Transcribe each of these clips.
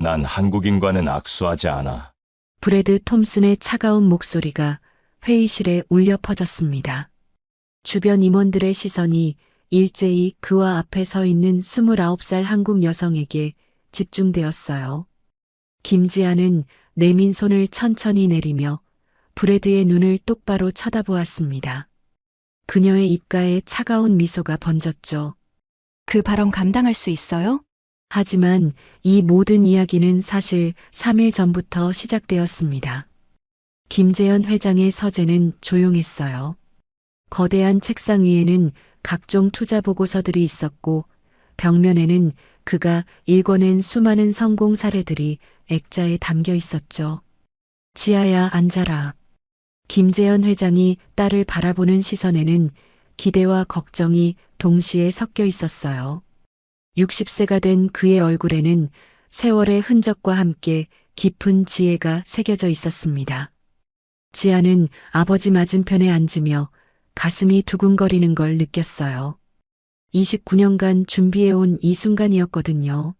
난 한국인과는 악수하지 않아. 브래드 톰슨의 차가운 목소리가 회의실에 울려 퍼졌습니다. 주변 임원들의 시선이 일제히 그와 앞에 서 있는 29살 한국 여성에게 집중되었어요. 김지아는 내민 손을 천천히 내리며 브래드의 눈을 똑바로 쳐다보았습니다. 그녀의 입가에 차가운 미소가 번졌죠. 그 발언 감당할 수 있어요? 하지만 이 모든 이야기는 사실 3일 전부터 시작되었습니다. 김재현 회장의 서재는 조용했어요. 거대한 책상 위에는 각종 투자 보고서들이 있었고 벽면에는 그가 일궈낸 수많은 성공 사례들이 액자에 담겨 있었죠. 지아야, 앉아라. 김재현 회장이 딸을 바라보는 시선에는 기대와 걱정이 동시에 섞여 있었어요. 60세가 된 그의 얼굴에는 세월의 흔적과 함께 깊은 지혜가 새겨져 있었습니다. 지아는 아버지 맞은편에 앉으며 가슴이 두근거리는 걸 느꼈어요. 29년간 준비해온 이 순간이었거든요.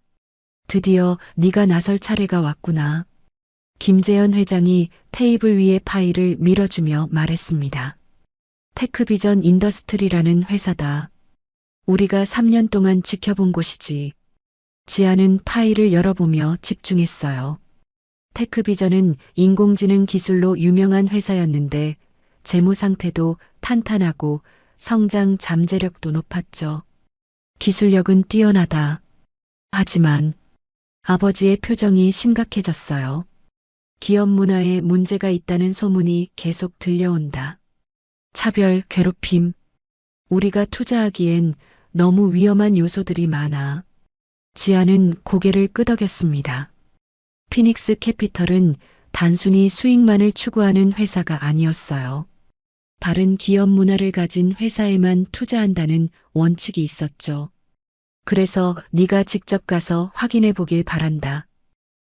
드디어 네가 나설 차례가 왔구나. 김재현 회장이 테이블 위에 파일을 밀어주며 말했습니다. 테크비전 인더스트리라는 회사다. 우리가 3년 동안 지켜본 곳이지. 지아는 파일을 열어보며 집중했어요. 테크비전은 인공지능 기술로 유명한 회사였는데 재무 상태도 탄탄하고 성장 잠재력도 높았죠. 기술력은 뛰어나다. 하지만 아버지의 표정이 심각해졌어요. 기업 문화에 문제가 있다는 소문이 계속 들려온다. 차별, 괴롭힘. 우리가 투자하기엔 너무 위험한 요소들이 많아. 지아는 고개를 끄덕였습니다. 피닉스 캐피털은 단순히 수익만을 추구하는 회사가 아니었어요. 바른 기업 문화를 가진 회사에만 투자한다는 원칙이 있었죠. 그래서 네가 직접 가서 확인해 보길 바란다.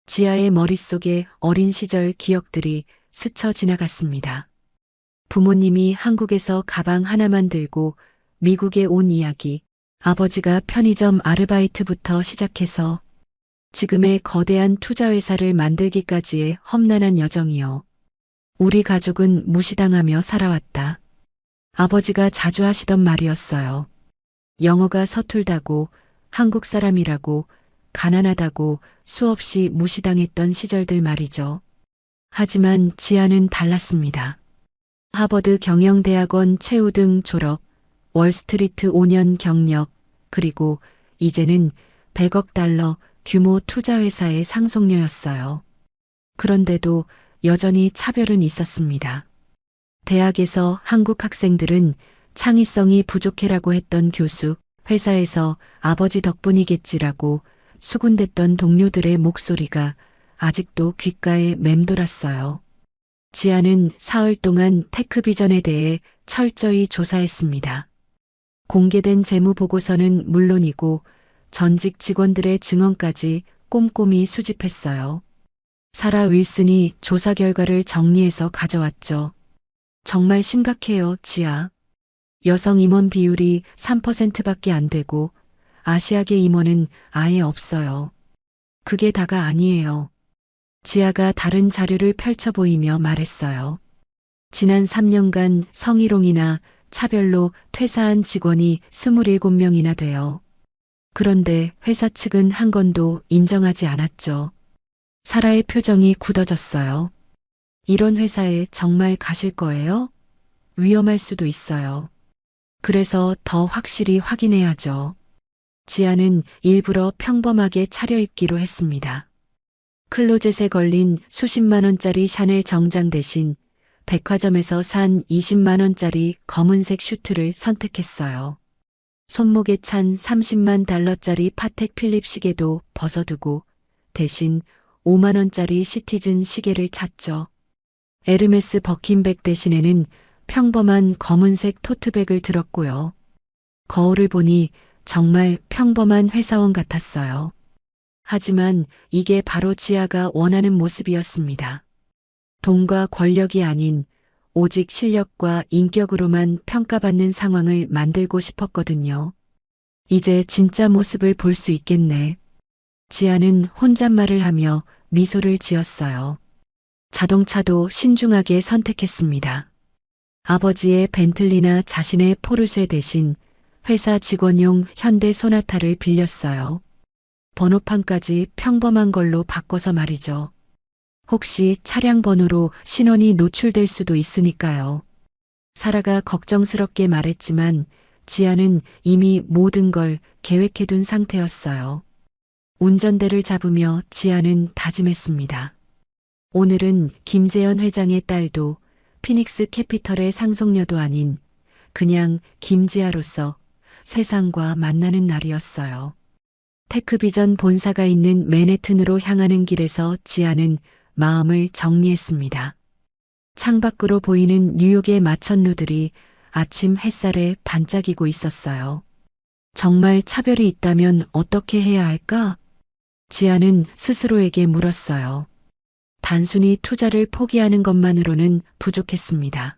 지아의 머릿속에 어린 시절 기억들이 스쳐 지나갔습니다. 부모님이 한국에서 가방 하나만 들고 미국에 온 이야기, 아버지가 편의점 아르바이트부터 시작해서 지금의 거대한 투자회사를 만들기까지의 험난한 여정이요. 우리 가족은 무시당하며 살아왔다. 아버지가 자주 하시던 말이었어요. 영어가 서툴다고, 한국 사람이라고, 가난하다고 수없이 무시당했던 시절들 말이죠. 하지만 지아는 달랐습니다. 하버드 경영대학원 최우등 졸업, 월스트리트 5년 경력, 그리고 이제는 100억 달러 규모 투자회사의 상속녀였어요. 그런데도 여전히 차별은 있었습니다. 대학에서 한국 학생들은 창의성이 부족해라고 했던 교수, 회사에서 아버지 덕분이겠지라고 수군댔던 동료들의 목소리가 아직도 귓가에 맴돌았어요. 지아는 사흘 동안 테크비전에 대해 철저히 조사했습니다. 공개된 재무 보고서는 물론이고 전직 직원들의 증언까지 꼼꼼히 수집했어요. 사라 윌슨이 조사 결과를 정리해서 가져왔죠. 정말 심각해요, 지아. 여성 임원 비율이 3%밖에 안 되고 아시아계 임원은 아예 없어요. 그게 다가 아니에요. 지아가 다른 자료를 펼쳐 보이며 말했어요. 지난 3년간 성희롱이나 차별로 퇴사한 직원이 27명이나 돼요. 그런데 회사 측은 한 건도 인정하지 않았죠. 사라의 표정이 굳어졌어요. 이런 회사에 정말 가실 거예요? 위험할 수도 있어요. 그래서 더 확실히 확인해야죠. 지아는 일부러 평범하게 차려입기로 했습니다. 클로젯에 걸린 수십만 원짜리 샤넬 정장 대신 백화점에서 산 20만 원짜리 검은색 슈트를 선택했어요. 손목에 찬 30만 달러짜리 파텍 필립 시계도 벗어두고 대신 5만 원짜리 시티즌 시계를 찼죠. 에르메스 버킨백 대신에는 평범한 검은색 토트백을 들었고요. 거울을 보니 정말 평범한 회사원 같았어요. 하지만 이게 바로 지아가 원하는 모습이었습니다. 돈과 권력이 아닌 오직 실력과 인격으로만 평가받는 상황을 만들고 싶었거든요. 이제 진짜 모습을 볼 수 있겠네. 지아는 혼잣말을 하며 미소를 지었어요. 자동차도 신중하게 선택했습니다. 아버지의 벤틀리나 자신의 포르쉐 대신 회사 직원용 현대 소나타를 빌렸어요. 번호판까지 평범한 걸로 바꿔서 말이죠. 혹시 차량 번호로 신원이 노출될 수도 있으니까요. 사라가 걱정스럽게 말했지만 지아는 이미 모든 걸 계획해둔 상태였어요. 운전대를 잡으며 지아는 다짐했습니다. 오늘은 김재현 회장의 딸도 피닉스 캐피털의 상속녀도 아닌 그냥 김지아로서 세상과 만나는 날이었어요. 테크비전 본사가 있는 맨해튼으로 향하는 길에서 지아는 마음을 정리했습니다. 창밖으로 보이는 뉴욕의 마천루들이 아침 햇살에 반짝이고 있었어요. 정말 차별이 있다면 어떻게 해야 할까? 지아는 스스로에게 물었어요. 단순히 투자를 포기하는 것만으로는 부족했습니다.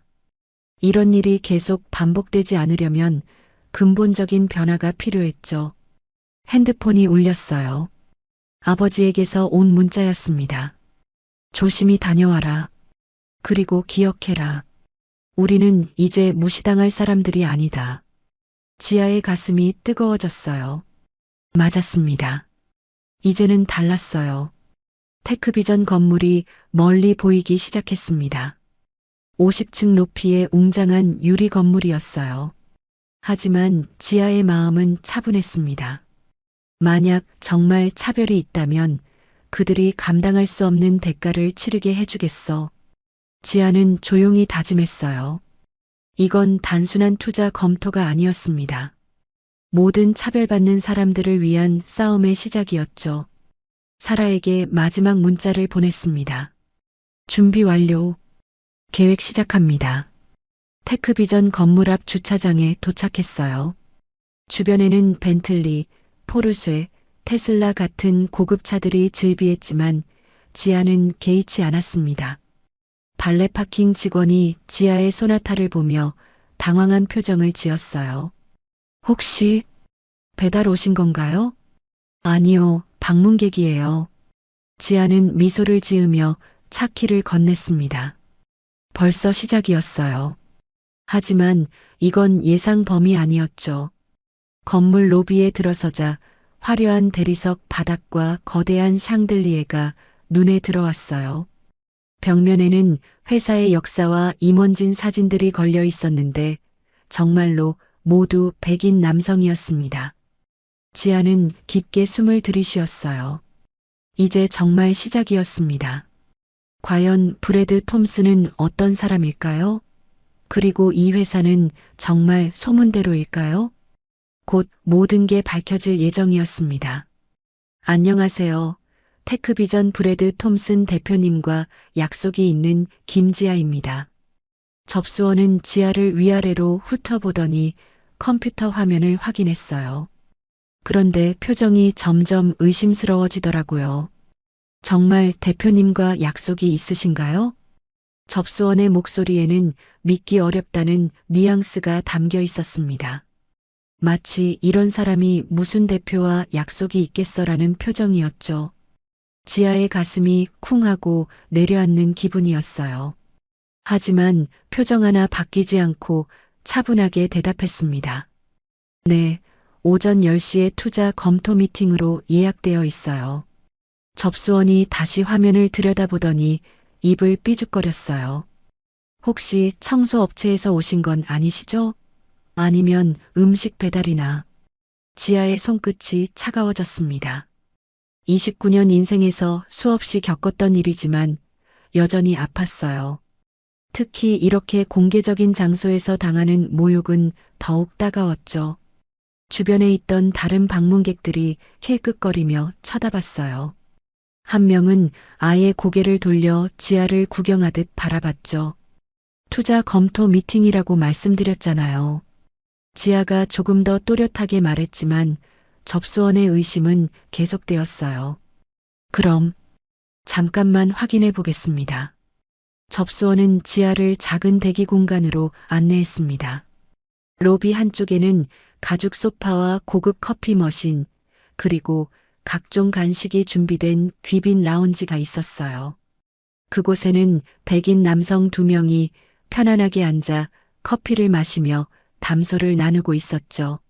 이런 일이 계속 반복되지 않으려면 근본적인 변화가 필요했죠. 핸드폰이 울렸어요. 아버지에게서 온 문자였습니다. 조심히 다녀와라. 그리고 기억해라. 우리는 이제 무시당할 사람들이 아니다. 지아의 가슴이 뜨거워졌어요. 맞았습니다. 이제는 달랐어요. 테크비전 건물이 멀리 보이기 시작했습니다. 50층 높이의 웅장한 유리 건물이었어요. 하지만 지아의 마음은 차분했습니다. 만약 정말 차별이 있다면 그들이 감당할 수 없는 대가를 치르게 해주겠어. 지아는 조용히 다짐했어요. 이건 단순한 투자 검토가 아니었습니다. 모든 차별받는 사람들을 위한 싸움의 시작이었죠. 사라에게 마지막 문자를 보냈습니다. 준비 완료. 계획 시작합니다. 테크비전 건물 앞 주차장에 도착했어요. 주변에는 벤틀리, 포르쉐, 테슬라 같은 고급차들이 즐비했지만 지아는 개의치 않았습니다. 발레 파킹 직원이 지아의 소나타를 보며 당황한 표정을 지었어요. 혹시 배달 오신 건가요? 아니요, 방문객이에요. 지아는 미소를 지으며 차 키를 건넸습니다. 벌써 시작이었어요. 하지만 이건 예상 범위 아니었죠. 건물 로비에 들어서자 화려한 대리석 바닥과 거대한 샹들리에가 눈에 들어왔어요. 벽면에는 회사의 역사와 임원진 사진들이 걸려 있었는데 정말로 모두 백인 남성이었습니다. 지아는 깊게 숨을 들이쉬었어요. 이제 정말 시작이었습니다. 과연 브래드 톰슨은 어떤 사람일까요? 그리고 이 회사는 정말 소문대로일까요? 곧 모든 게 밝혀질 예정이었습니다. 안녕하세요. 테크비전 브래드 톰슨 대표님과 약속이 있는 김지아입니다. 접수원은 지아를 위아래로 훑어보더니 컴퓨터 화면을 확인했어요. 그런데 표정이 점점 의심스러워지더라고요. 정말 대표님과 약속이 있으신가요? 접수원의 목소리에는 믿기 어렵다는 뉘앙스가 담겨 있었습니다. 마치 이런 사람이 무슨 대표와 약속이 있겠어라는 표정이었죠. 지아의 가슴이 쿵 하고 내려앉는 기분이었어요. 하지만 표정 하나 바뀌지 않고 차분하게 대답했습니다. 네, 오전 10시에 투자 검토 미팅으로 예약되어 있어요. 접수원이 다시 화면을 들여다보더니 입을 삐죽거렸어요. 혹시 청소업체에서 오신 건 아니시죠? 아니면 음식 배달이나. 지아의 손끝이 차가워졌습니다. 29년 인생에서 수없이 겪었던 일이지만 여전히 아팠어요. 특히 이렇게 공개적인 장소에서 당하는 모욕은 더욱 따가웠죠. 주변에 있던 다른 방문객들이 힐끗거리며 쳐다봤어요. 한 명은 아예 고개를 돌려 지아를 구경하듯 바라봤죠. 투자 검토 미팅이라고 말씀드렸잖아요. 지아가 조금 더 또렷하게 말했지만 접수원의 의심은 계속되었어요. 그럼 잠깐만 확인해 보겠습니다. 접수원은 지아를 작은 대기 공간으로 안내했습니다. 로비 한쪽에는 가죽 소파와 고급 커피 머신, 그리고 각종 간식이 준비된 귀빈 라운지가 있었어요. 그곳에는 백인 남성 2명이 편안하게 앉아 커피를 마시며 담소를 나누고 있었죠.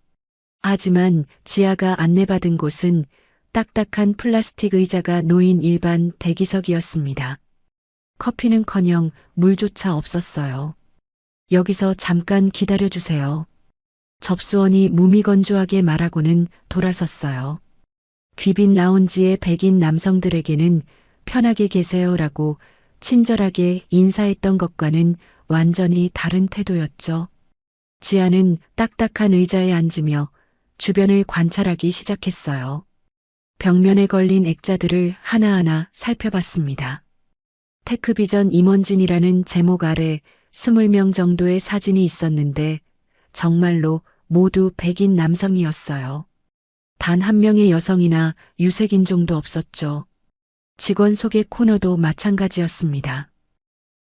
하지만 지아가 안내받은 곳은 딱딱한 플라스틱 의자가 놓인 일반 대기석이었습니다. 커피는커녕 물조차 없었어요. 여기서 잠깐 기다려주세요. 접수원이 무미건조하게 말하고는 돌아섰어요. 귀빈 라운지의 백인 남성들에게는 편하게 계세요라고 친절하게 인사했던 것과는 완전히 다른 태도였죠. 지아는 딱딱한 의자에 앉으며 주변을 관찰하기 시작했어요. 벽면에 걸린 액자들을 하나하나 살펴봤습니다. 테크비전 임원진이라는 제목 아래 20명 정도의 사진이 있었는데 정말로 모두 백인 남성이었어요. 단 한 명의 여성이나 유색인종도 없었죠. 직원 소개 코너도 마찬가지였습니다.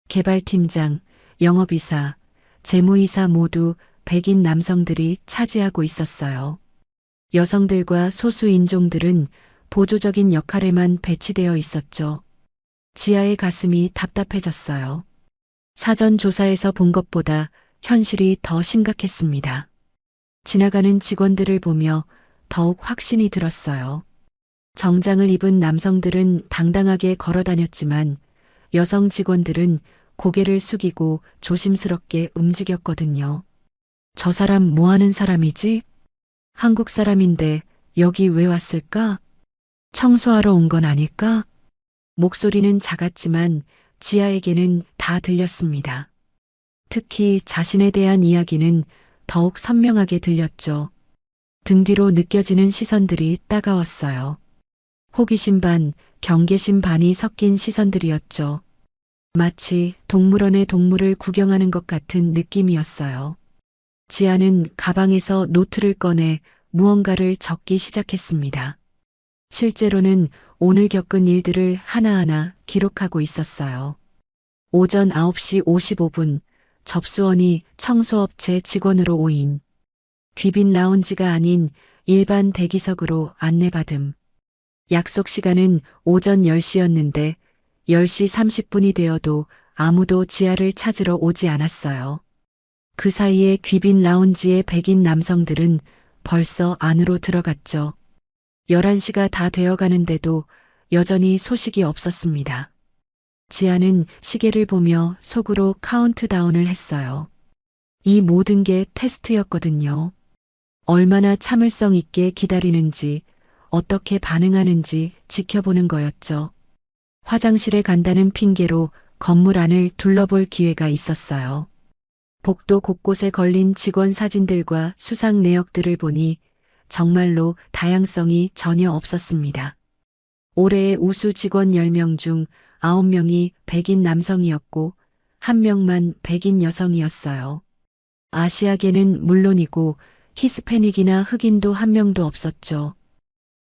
개발팀장, 영업이사, 재무이사 모두 백인 남성들이 차지하고 있었어요. 여성들과 소수인종들은 보조적인 역할에만 배치되어 있었죠. 지아의 가슴이 답답해졌어요. 사전 조사에서 본 것보다 현실이 더 심각했습니다. 지나가는 직원들을 보며 더욱 확신이 들었어요. 정장을 입은 남성들은 당당하게 걸어 다녔지만 여성 직원들은 고개를 숙이고 조심스럽게 움직였거든요. 저 사람 뭐 하는 사람이지? 한국 사람인데 여기 왜 왔을까? 청소하러 온 건 아닐까? 목소리는 작았지만 지아에게는 다 들렸습니다. 특히 자신에 대한 이야기는 더욱 선명하게 들렸죠. 등 뒤로 느껴지는 시선들이 따가웠어요. 호기심 반, 경계심 반이 섞인 시선들이었죠. 마치 동물원의 동물을 구경하는 것 같은 느낌이었어요. 지아는 가방에서 노트를 꺼내 무언가를 적기 시작했습니다. 실제로는 오늘 겪은 일들을 하나하나 기록하고 있었어요. 오전 9시 55분 접수원이 청소업체 직원으로 오인. 귀빈 라운지가 아닌 일반 대기석으로 안내받음. 약속 시간은 오전 10시였는데 10시 30분이 되어도 아무도 지아를 찾으러 오지 않았어요. 그 사이에 귀빈 라운지의 백인 남성들은 벌써 안으로 들어갔죠. 11시가 다 되어가는데도 여전히 소식이 없었습니다. 지아는 시계를 보며 속으로 카운트다운을 했어요. 이 모든 게 테스트였거든요. 얼마나 참을성 있게 기다리는지, 어떻게 반응하는지 지켜보는 거였죠. 화장실에 간다는 핑계로 건물 안을 둘러볼 기회가 있었어요. 복도 곳곳에 걸린 직원 사진들과 수상 내역들을 보니 정말로 다양성이 전혀 없었습니다. 올해의 우수 직원 10명 중 9명이 백인 남성이었고 1명만 백인 여성이었어요. 아시아계는 물론이고 히스패닉이나 흑인도 1명도 없었죠.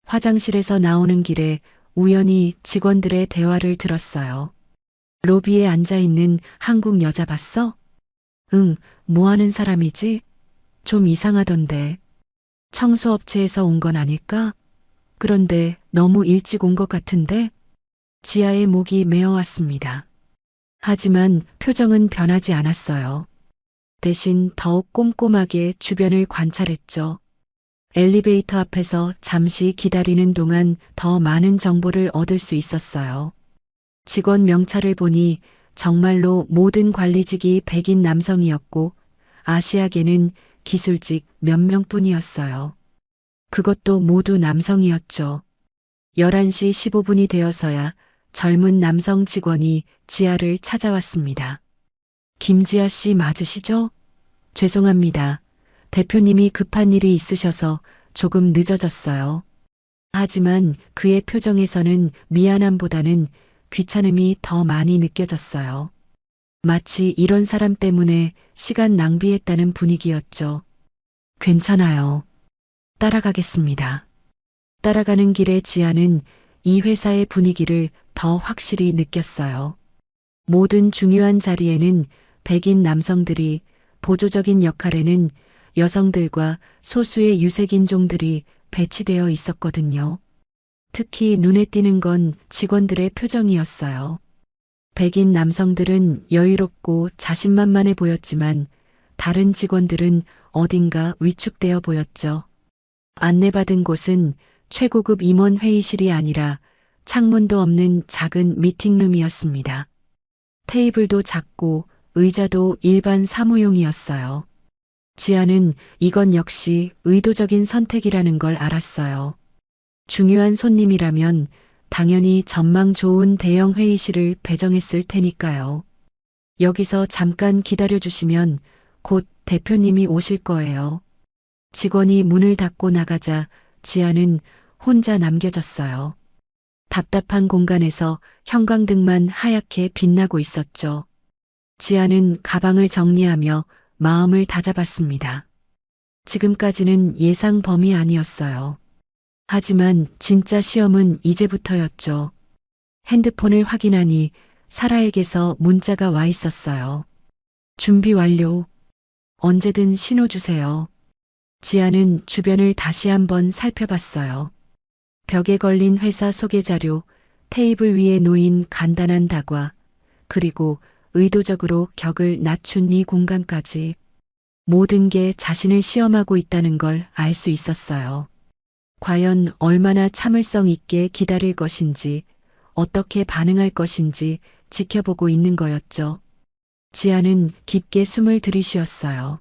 화장실에서 나오는 길에 우연히 직원들의 대화를 들었어요. 로비에 앉아있는 한국 여자 봤어? 응, 뭐 하는 사람이지? 좀 이상하던데. 청소업체에서 온 건 아닐까? 그런데 너무 일찍 온 것 같은데? 지아의 목이 메어왔습니다. 하지만 표정은 변하지 않았어요. 대신 더욱 꼼꼼하게 주변을 관찰했죠. 엘리베이터 앞에서 잠시 기다리는 동안 더 많은 정보를 얻을 수 있었어요. 직원 명찰을 보니 정말로 모든 관리직이 백인 남성이었고 아시아계는 기술직 몇 명뿐이었어요. 그것도 모두 남성이었죠. 11시 15분이 되어서야 젊은 남성 직원이 지아를 찾아왔습니다. 김지아 씨 맞으시죠? 죄송합니다. 대표님이 급한 일이 있으셔서 조금 늦어졌어요. 하지만 그의 표정에서는 미안함보다는 귀찮음이 더 많이 느껴졌어요. 마치 이런 사람 때문에 시간 낭비했다는 분위기였죠. 괜찮아요. 따라가겠습니다. 따라가는 길에 지아는 이 회사의 분위기를 더 확실히 느꼈어요. 모든 중요한 자리에는 백인 남성들이, 보조적인 역할에는 여성들과 소수의 유색인종들이 배치되어 있었거든요. 특히 눈에 띄는 건 직원들의 표정이었어요. 백인 남성들은 여유롭고 자신만만해 보였지만 다른 직원들은 어딘가 위축되어 보였죠. 안내받은 곳은 최고급 임원 회의실이 아니라 창문도 없는 작은 미팅룸이었습니다. 테이블도 작고 의자도 일반 사무용이었어요. 지아는 이건 역시 의도적인 선택이라는 걸 알았어요. 중요한 손님이라면 당연히 전망 좋은 대형 회의실을 배정했을 테니까요. 여기서 잠깐 기다려주시면 곧 대표님이 오실 거예요. 직원이 문을 닫고 나가자 지아는 혼자 남겨졌어요. 답답한 공간에서 형광등만 하얗게 빛나고 있었죠. 지아는 가방을 정리하며 마음을 다잡았습니다. 지금까지는 예상 범위 아니었어요. 하지만 진짜 시험은 이제부터였죠. 핸드폰을 확인하니 사라에게서 문자가 와 있었어요. 준비 완료. 언제든 신호 주세요. 지아는 주변을 다시 한번 살펴봤어요. 벽에 걸린 회사 소개 자료, 테이블 위에 놓인 간단한 다과, 그리고 의도적으로 격을 낮춘 이 공간까지 모든 게 자신을 시험하고 있다는 걸 알 수 있었어요. 과연 얼마나 참을성 있게 기다릴 것인지, 어떻게 반응할 것인지 지켜보고 있는 거였죠. 지아는 깊게 숨을 들이쉬었어요.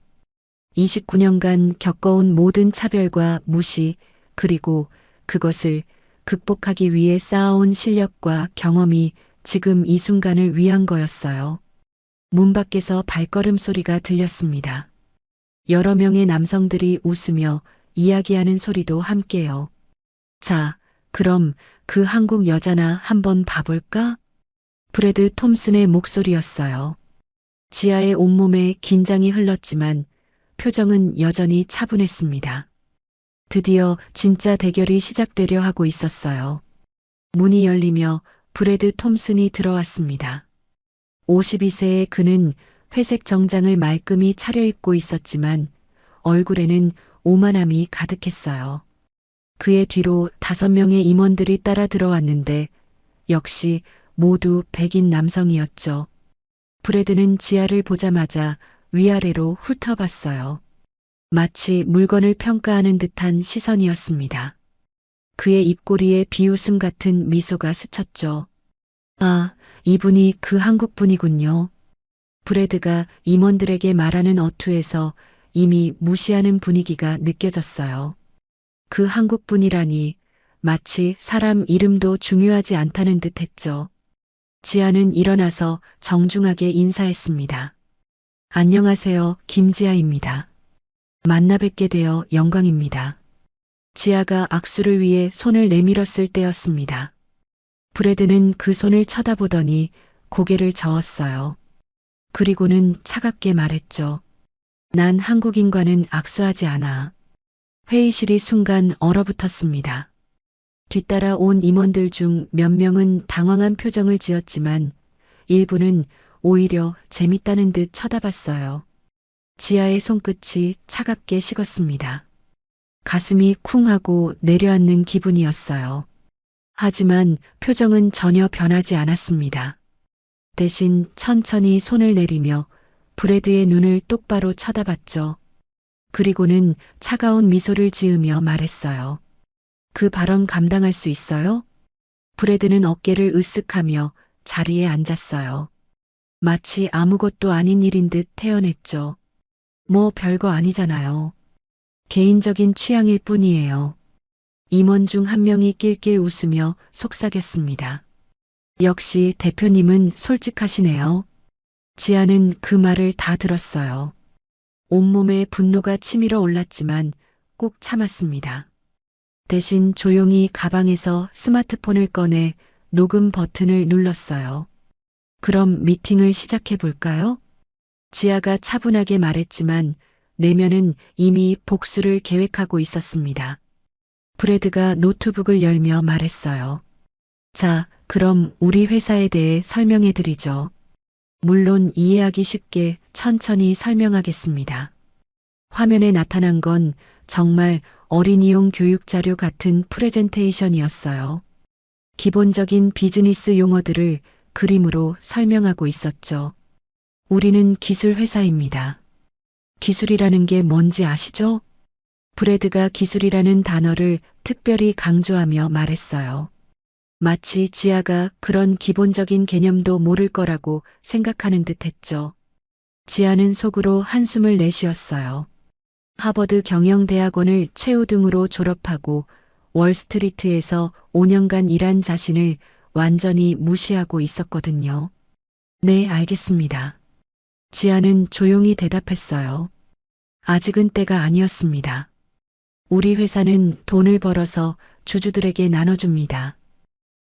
29년간 겪어온 모든 차별과 무시, 그리고 그것을 극복하기 위해 쌓아온 실력과 경험이 지금 이 순간을 위한 거였어요. 문 밖에서 발걸음 소리가 들렸습니다. 여러 명의 남성들이 웃으며 이야기하는 소리도 함께요. 자, 그럼 그 한국 여자나 한번 봐볼까? 브래드 톰슨의 목소리였어요. 지아의 온몸에 긴장이 흘렀지만 표정은 여전히 차분했습니다. 드디어 진짜 대결이 시작되려 하고 있었어요. 문이 열리며 브래드 톰슨이 들어왔습니다. 52세의 그는 회색 정장을 말끔히 차려입고 있었지만 얼굴에는 오만함이 가득했어요. 그의 뒤로 5명의 임원들이 따라 들어왔는데 역시 모두 백인 남성이었죠. 브래드는 지아를 보자마자 위아래로 훑어봤어요. 마치 물건을 평가하는 듯한 시선이었습니다. 그의 입꼬리에 비웃음 같은 미소가 스쳤죠. 아, 이분이 그 한국 분이군요. 브래드가 임원들에게 말하는 어투에서 이미 무시하는 분위기가 느껴졌어요. 그 한국 분이라니 마치 사람 이름도 중요하지 않다는 듯 했죠. 지아는 일어나서 정중하게 인사했습니다. 안녕하세요, 김지아입니다. 만나 뵙게 되어 영광입니다. 지아가 악수를 위해 손을 내밀었을 때였습니다. 브래드는 그 손을 쳐다보더니 고개를 저었어요. 그리고는 차갑게 말했죠. 난 한국인과는 악수하지 않아. 회의실이 순간 얼어붙었습니다. 뒤따라 온 임원들 중 몇 명은 당황한 표정을 지었지만 일부는 오히려 재밌다는 듯 쳐다봤어요. 지아의 손끝이 차갑게 식었습니다. 가슴이 쿵 하고 내려앉는 기분이었어요. 하지만 표정은 전혀 변하지 않았습니다. 대신 천천히 손을 내리며 브래드의 눈을 똑바로 쳐다봤죠. 그리고는 차가운 미소를 지으며 말했어요. 그 발언 감당할 수 있어요? 브래드는 어깨를 으쓱하며 자리에 앉았어요. 마치 아무것도 아닌 일인 듯 태연했죠. 뭐 별거 아니잖아요. 개인적인 취향일 뿐이에요. 임원 중 한 명이 낄낄 웃으며 속삭였습니다. 역시 대표님은 솔직하시네요. 지아는 그 말을 다 들었어요. 온몸에 분노가 치밀어 올랐지만 꾹 참았습니다. 대신 조용히 가방에서 스마트폰을 꺼내 녹음 버튼을 눌렀어요. 그럼 미팅을 시작해 볼까요? 지아가 차분하게 말했지만 내면은 이미 복수를 계획하고 있었습니다. 브래드가 노트북을 열며 말했어요. 자, 그럼 우리 회사에 대해 설명해 드리죠. 물론 이해하기 쉽게 천천히 설명하겠습니다. 화면에 나타난 건 정말 어린이용 교육 자료 같은 프레젠테이션이었어요. 기본적인 비즈니스 용어들을 그림으로 설명하고 있었죠. 우리는 기술 회사입니다. 기술이라는 게 뭔지 아시죠? 브래드가 기술이라는 단어를 특별히 강조하며 말했어요. 마치 지아가 그런 기본적인 개념도 모를 거라고 생각하는 듯 했죠. 지아는 속으로 한숨을 내쉬었어요. 하버드 경영대학원을 최우등으로 졸업하고 월스트리트에서 5년간 일한 자신을 완전히 무시하고 있었거든요. 네, 알겠습니다. 지아는 조용히 대답했어요. 아직은 때가 아니었습니다. 우리 회사는 돈을 벌어서 주주들에게 나눠줍니다.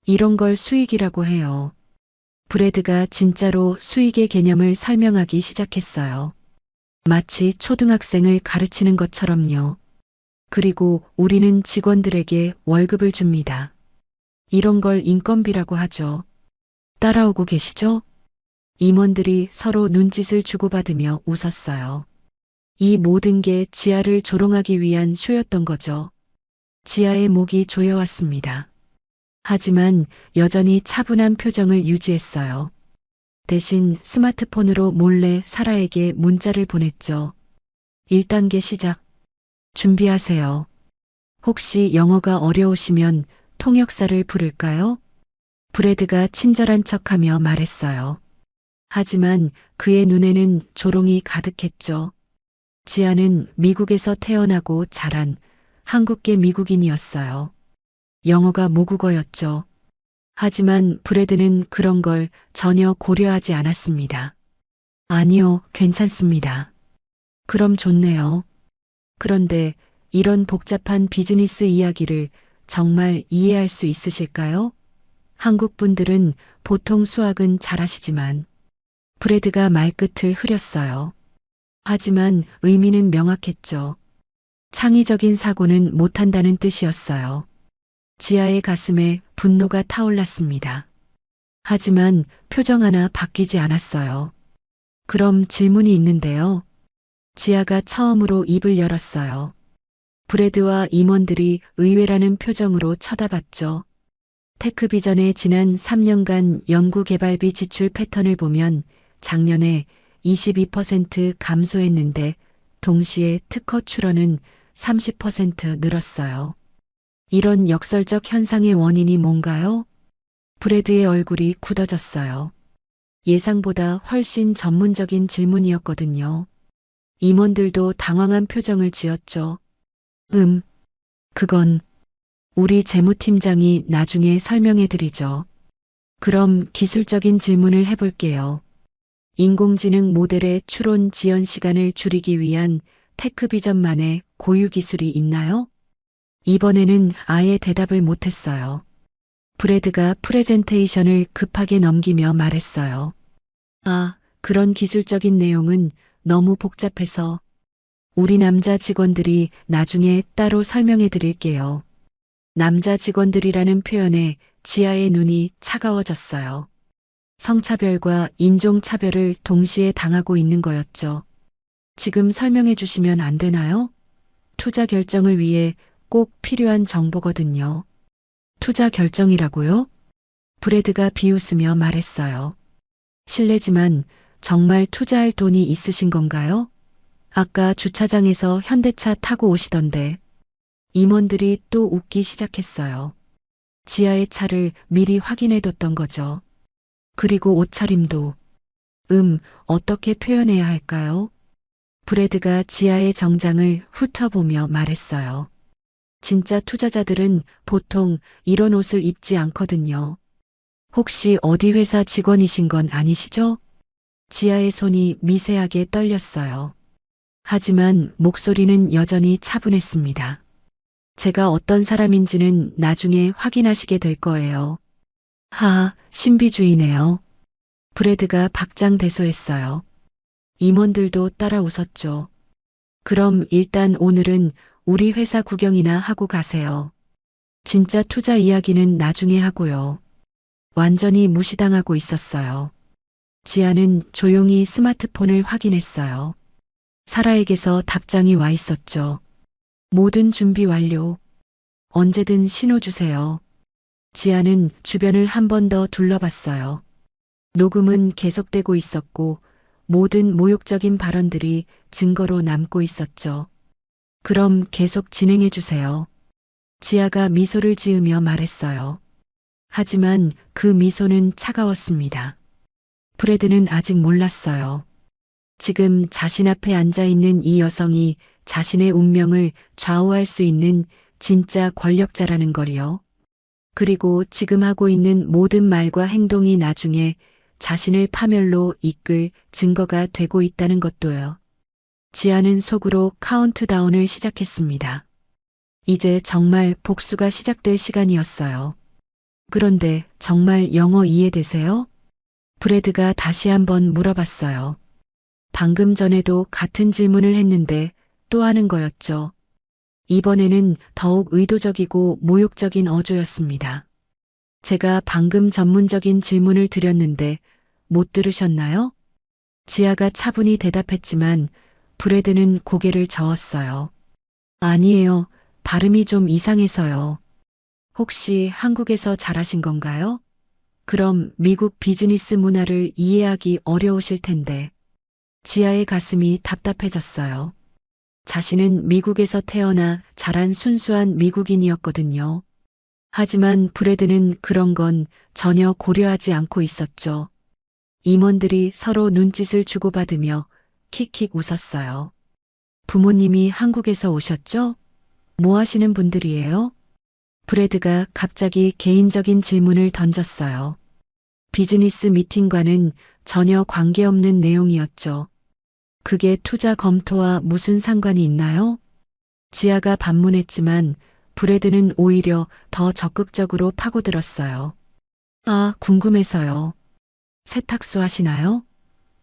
이런 걸 수익이라고 해요. 브래드가 진짜로 수익의 개념을 설명하기 시작했어요. 마치 초등학생을 가르치는 것처럼요. 그리고 우리는 직원들에게 월급을 줍니다. 이런 걸 인건비라고 하죠. 따라오고 계시죠? 임원들이 서로 눈짓을 주고받으며 웃었어요. 이 모든 게 지아를 조롱하기 위한 쇼였던 거죠. 지아의 목이 조여왔습니다. 하지만 여전히 차분한 표정을 유지했어요. 대신 스마트폰으로 몰래 사라에게 문자를 보냈죠. 1단계 시작. 준비하세요. 혹시 영어가 어려우시면 통역사를 부를까요? 브래드가 친절한 척하며 말했어요. 하지만 그의 눈에는 조롱이 가득했죠. 지아는 미국에서 태어나고 자란 한국계 미국인이었어요. 영어가 모국어였죠. 하지만 브래드는 그런 걸 전혀 고려하지 않았습니다. 아니요, 괜찮습니다. 그럼 좋네요. 그런데 이런 복잡한 비즈니스 이야기를 정말 이해할 수 있으실까요? 한국 분들은 보통 수학은 잘하시지만 브래드가 말끝을 흐렸어요. 하지만 의미는 명확했죠. 창의적인 사고는 못한다는 뜻이었어요. 지아의 가슴에 분노가 타올랐습니다. 하지만 표정 하나 바뀌지 않았어요. 그럼 질문이 있는데요. 지아가 처음으로 입을 열었어요. 브래드와 임원들이 의외라는 표정으로 쳐다봤죠. 테크비전의 지난 3년간 연구개발비 지출 패턴을 보면 작년에 22% 감소했는데 동시에 특허 출원은 30% 늘었어요. 이런 역설적 현상의 원인이 뭔가요? 브래드의 얼굴이 굳어졌어요. 예상보다 훨씬 전문적인 질문이었거든요. 임원들도 당황한 표정을 지었죠. 그건 우리 재무팀장이 나중에 설명해 드리죠. 그럼 기술적인 질문을 해볼게요. 인공지능 모델의 추론 지연 시간을 줄이기 위한 테크비전만의 고유 기술이 있나요? 이번에는 아예 대답을 못했어요. 브래드가 프레젠테이션을 급하게 넘기며 말했어요. 아, 그런 기술적인 내용은 너무 복잡해서 우리 남자 직원들이 나중에 따로 설명해 드릴게요. 남자 직원들이라는 표현에 지아의 눈이 차가워졌어요. 성차별과 인종차별을 동시에 당하고 있는 거였죠. 지금 설명해 주시면 안 되나요? 투자 결정을 위해 꼭 필요한 정보거든요. 투자 결정이라고요? 브래드가 비웃으며 말했어요. 실례지만 정말 투자할 돈이 있으신 건가요? 아까 주차장에서 현대차 타고 오시던데. 임원들이 또 웃기 시작했어요. 지아의 차를 미리 확인해뒀던 거죠. 그리고 옷차림도. 어떻게 표현해야 할까요? 브래드가 지아의 정장을 훑어보며 말했어요. 진짜 투자자들은 보통 이런 옷을 입지 않거든요. 혹시 어디 회사 직원이신 건 아니시죠? 지아의 손이 미세하게 떨렸어요. 하지만 목소리는 여전히 차분했습니다. 제가 어떤 사람인지는 나중에 확인하시게 될 거예요. 하하, 신비주의네요. 브래드가 박장대소했어요. 임원들도 따라 웃었죠. 그럼 일단 오늘은 우리 회사 구경이나 하고 가세요. 진짜 투자 이야기는 나중에 하고요. 완전히 무시당하고 있었어요. 지아는 조용히 스마트폰을 확인했어요. 사라에게서 답장이 와 있었죠. 모든 준비 완료. 언제든 신호 주세요. 지아는 주변을 한 번 더 둘러봤어요. 녹음은 계속되고 있었고 모든 모욕적인 발언들이 증거로 남고 있었죠. 그럼 계속 진행해 주세요. 지아가 미소를 지으며 말했어요. 하지만 그 미소는 차가웠습니다. 프레드는 아직 몰랐어요. 지금 자신 앞에 앉아 있는 이 여성이 자신의 운명을 좌우할 수 있는 진짜 권력자라는 걸요. 그리고 지금 하고 있는 모든 말과 행동이 나중에 자신을 파멸로 이끌 증거가 되고 있다는 것도요. 지아는 속으로 카운트다운을 시작했습니다. 이제 정말 복수가 시작될 시간이었어요. 그런데 정말 영어 이해되세요? 브래드가 다시 한번 물어봤어요. 방금 전에도 같은 질문을 했는데 또 하는 거였죠. 이번에는 더욱 의도적이고 모욕적인 어조였습니다. 제가 방금 전문적인 질문을 드렸는데 못 들으셨나요? 지아가 차분히 대답했지만 브래드는 고개를 저었어요. 아니에요. 발음이 좀 이상해서요. 혹시 한국에서 자라신 건가요? 그럼 미국 비즈니스 문화를 이해하기 어려우실 텐데. 지아의 가슴이 답답해졌어요. 자신은 미국에서 태어나 자란 순수한 미국인이었거든요. 하지만 브래드는 그런 건 전혀 고려하지 않고 있었죠. 임원들이 서로 눈짓을 주고받으며 킥킥 웃었어요. 부모님이 한국에서 오셨죠? 뭐 하시는 분들이에요? 브래드가 갑자기 개인적인 질문을 던졌어요. 비즈니스 미팅과는 전혀 관계없는 내용이었죠. 그게 투자 검토와 무슨 상관이 있나요? 지아가 반문했지만 브래드는 오히려 더 적극적으로 파고들었어요. 아, 궁금해서요. 세탁소 하시나요?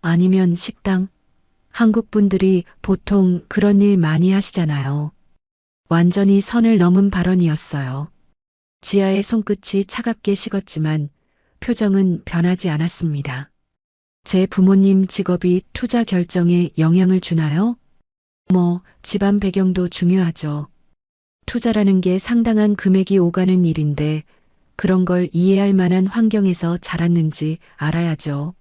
아니면 식당? 한국 분들이 보통 그런 일 많이 하시잖아요. 완전히 선을 넘은 발언이었어요. 지아의 손끝이 차갑게 식었지만 표정은 변하지 않았습니다. 제 부모님 직업이 투자 결정에 영향을 주나요? 집안 배경도 중요하죠. 투자라는 게 상당한 금액이 오가는 일인데 그런 걸 이해할 만한 환경에서 자랐는지 알아야죠.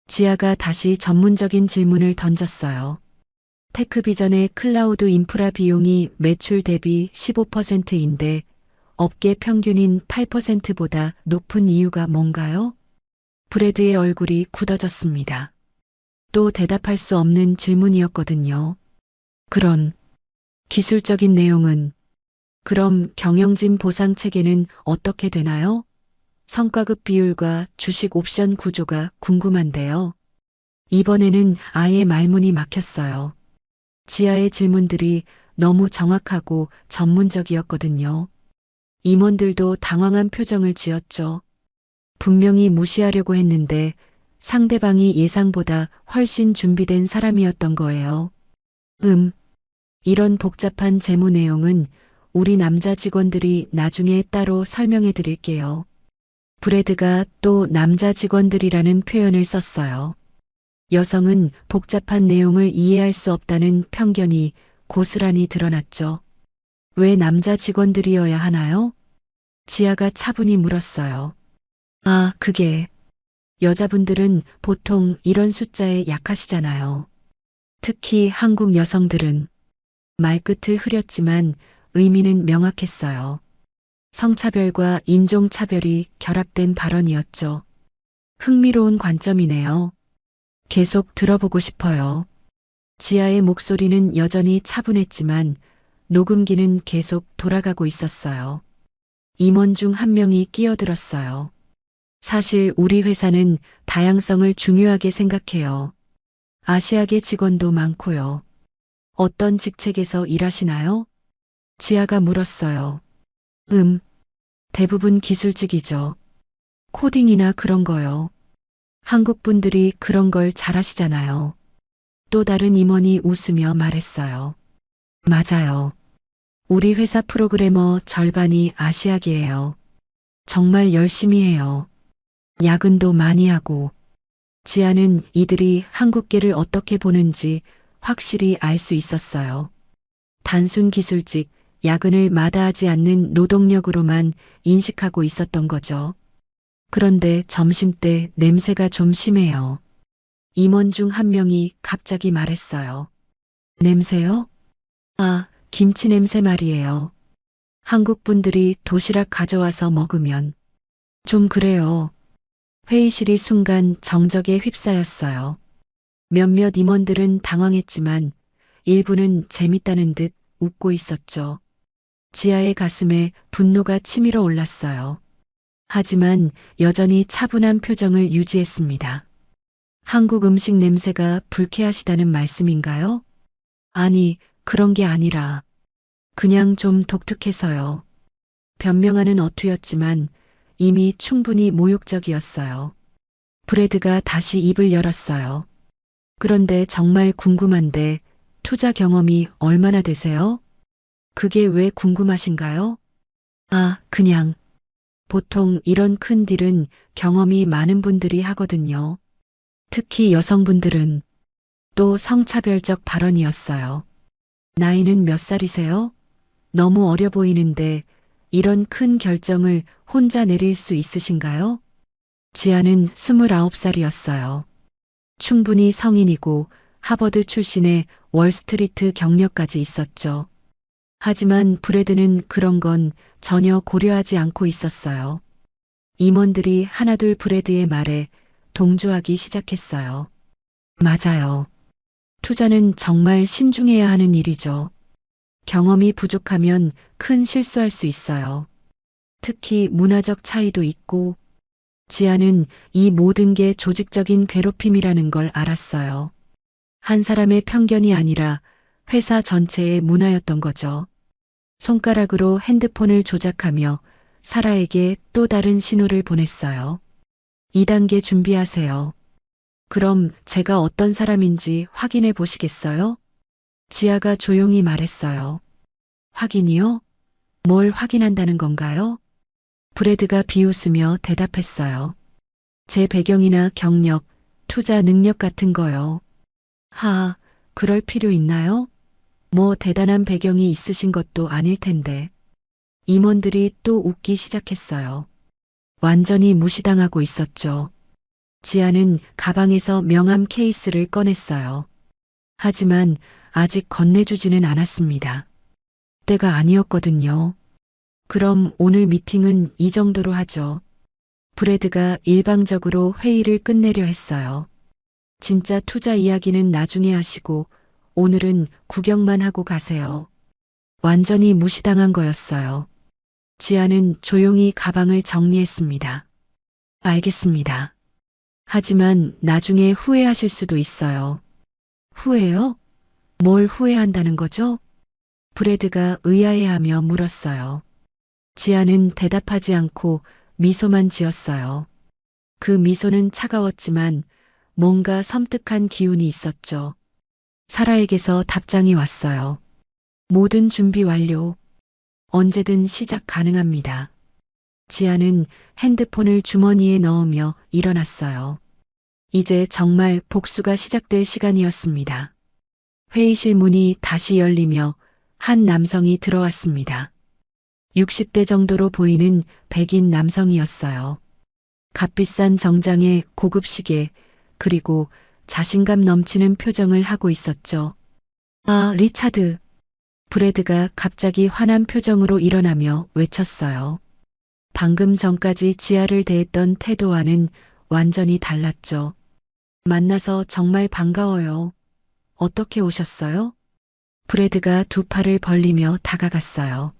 지아가 다시 전문적인 질문을 던졌어요. 테크비전의 클라우드 인프라 비용이 매출 대비 15%인데 업계 평균인 8%보다 높은 이유가 뭔가요? 브래드의 얼굴이 굳어졌습니다. 또 대답할 수 없는 질문이었거든요. 그런 기술적인 내용은 그럼 경영진 보상 체계는 어떻게 되나요? 성과급 비율과 주식 옵션 구조가 궁금한데요. 이번에는 아예 말문이 막혔어요. 지아의 질문들이 너무 정확하고 전문적이었거든요. 임원들도 당황한 표정을 지었죠. 분명히 무시하려고 했는데 상대방이 예상보다 훨씬 준비된 사람이었던 거예요. 이런 복잡한 재무 내용은 우리 남자 직원들이 나중에 따로 설명해 드릴게요. 브래드가 또 남자 직원들이라는 표현을 썼어요. 여성은 복잡한 내용을 이해할 수 없다는 편견이 고스란히 드러났죠. 왜 남자 직원들이어야 하나요? 지아가 차분히 물었어요. 아, 그게 여자분들은 보통 이런 숫자에 약하시잖아요. 특히 한국 여성들은. 말끝을 흐렸지만 의미는 명확했어요. 성차별과 인종차별이 결합된 발언이었죠. 흥미로운 관점이네요. 계속 들어보고 싶어요. 지아의 목소리는 여전히 차분했지만 녹음기는 계속 돌아가고 있었어요. 임원 중 한 명이 끼어들었어요. 사실 우리 회사는 다양성을 중요하게 생각해요. 아시아계 직원도 많고요. 어떤 직책에서 일하시나요? 지아가 물었어요. 대부분 기술직이죠. 코딩이나 그런 거요. 한국 분들이 그런 걸 잘하시잖아요. 또 다른 임원이 웃으며 말했어요. 맞아요. 우리 회사 프로그래머 절반이 아시아계예요. 정말 열심히 해요. 야근도 많이 하고. 지아는 이들이 한국계를 어떻게 보는지 확실히 알 수 있었어요. 단순 기술직, 야근을 마다하지 않는 노동력으로만 인식하고 있었던 거죠. 그런데 점심때 냄새가 좀 심해요. 임원 중 한 명이 갑자기 말했어요. 냄새요? 아, 김치 냄새 말이에요. 한국 분들이 도시락 가져와서 먹으면 좀 그래요. 회의실이 순간 정적에 휩싸였어요. 몇몇 임원들은 당황했지만 일부는 재밌다는 듯 웃고 있었죠. 지아의 가슴에 분노가 치밀어 올랐어요. 하지만 여전히 차분한 표정을 유지했습니다. 한국 음식 냄새가 불쾌하시다는 말씀인가요? 아니, 그런 게 아니라 그냥 좀 독특해서요. 변명하는 어투였지만 이미 충분히 모욕적이었어요. 브래드가 다시 입을 열었어요. 그런데 정말 궁금한데 투자 경험이 얼마나 되세요? 그게 왜 궁금하신가요? 아, 그냥. 보통 이런 큰 딜은 경험이 많은 분들이 하거든요. 특히 여성분들은. 또 성차별적 발언이었어요. 나이는 몇 살이세요? 너무 어려 보이는데 이런 큰 결정을 혼자 내릴 수 있으신가요? 지아는 29살이었어요. 충분히 성인이고 하버드 출신의 월스트리트 경력까지 있었죠. 하지만 브래드는 그런 건 전혀 고려하지 않고 있었어요. 임원들이 하나둘 브래드의 말에 동조하기 시작했어요. 맞아요. 투자는 정말 신중해야 하는 일이죠. 경험이 부족하면 큰 실수할 수 있어요. 특히 문화적 차이도 있고, 지아는 이 모든 게 조직적인 괴롭힘이라는 걸 알았어요. 한 사람의 편견이 아니라 회사 전체의 문화였던 거죠. 손가락으로 핸드폰을 조작하며 사라에게 또 다른 신호를 보냈어요. 2단계 준비하세요. 그럼 제가 어떤 사람인지 확인해 보시겠어요? 지아가 조용히 말했어요. 확인이요? 뭘 확인한다는 건가요? 브래드가 비웃으며 대답했어요. 제 배경이나 경력, 투자 능력 같은 거요. 하, 그럴 필요 있나요? 뭐 대단한 배경이 있으신 것도 아닐 텐데. 임원들이 또 웃기 시작했어요. 완전히 무시당하고 있었죠. 지아는 가방에서 명함 케이스를 꺼냈어요. 하지만 아직 건네주지는 않았습니다. 때가 아니었거든요. 그럼 오늘 미팅은 이 정도로 하죠. 브래드가 일방적으로 회의를 끝내려 했어요. 진짜 투자 이야기는 나중에 하시고 오늘은 구경만 하고 가세요. 완전히 무시당한 거였어요. 지아는 조용히 가방을 정리했습니다. 알겠습니다. 하지만 나중에 후회하실 수도 있어요. 후회요? 뭘 후회한다는 거죠? 브래드가 의아해하며 물었어요. 지아는 대답하지 않고 미소만 지었어요. 그 미소는 차가웠지만 뭔가 섬뜩한 기운이 있었죠. 사라에게서 답장이 왔어요. 모든 준비 완료. 언제든 시작 가능합니다. 지아는 핸드폰을 주머니에 넣으며 일어났어요. 이제 정말 복수가 시작될 시간이었습니다. 회의실 문이 다시 열리며 한 남성이 들어왔습니다. 60대 정도로 보이는 백인 남성이었어요. 값비싼 정장에 고급 시계, 그리고 자신감 넘치는 표정을 하고 있었죠. 아, 리차드. 브래드가 갑자기 화난 표정으로 일어나며 외쳤어요. 방금 전까지 지아를 대했던 태도와는 완전히 달랐죠. 만나서 정말 반가워요. 어떻게 오셨어요? 브래드가 두 팔을 벌리며 다가갔어요.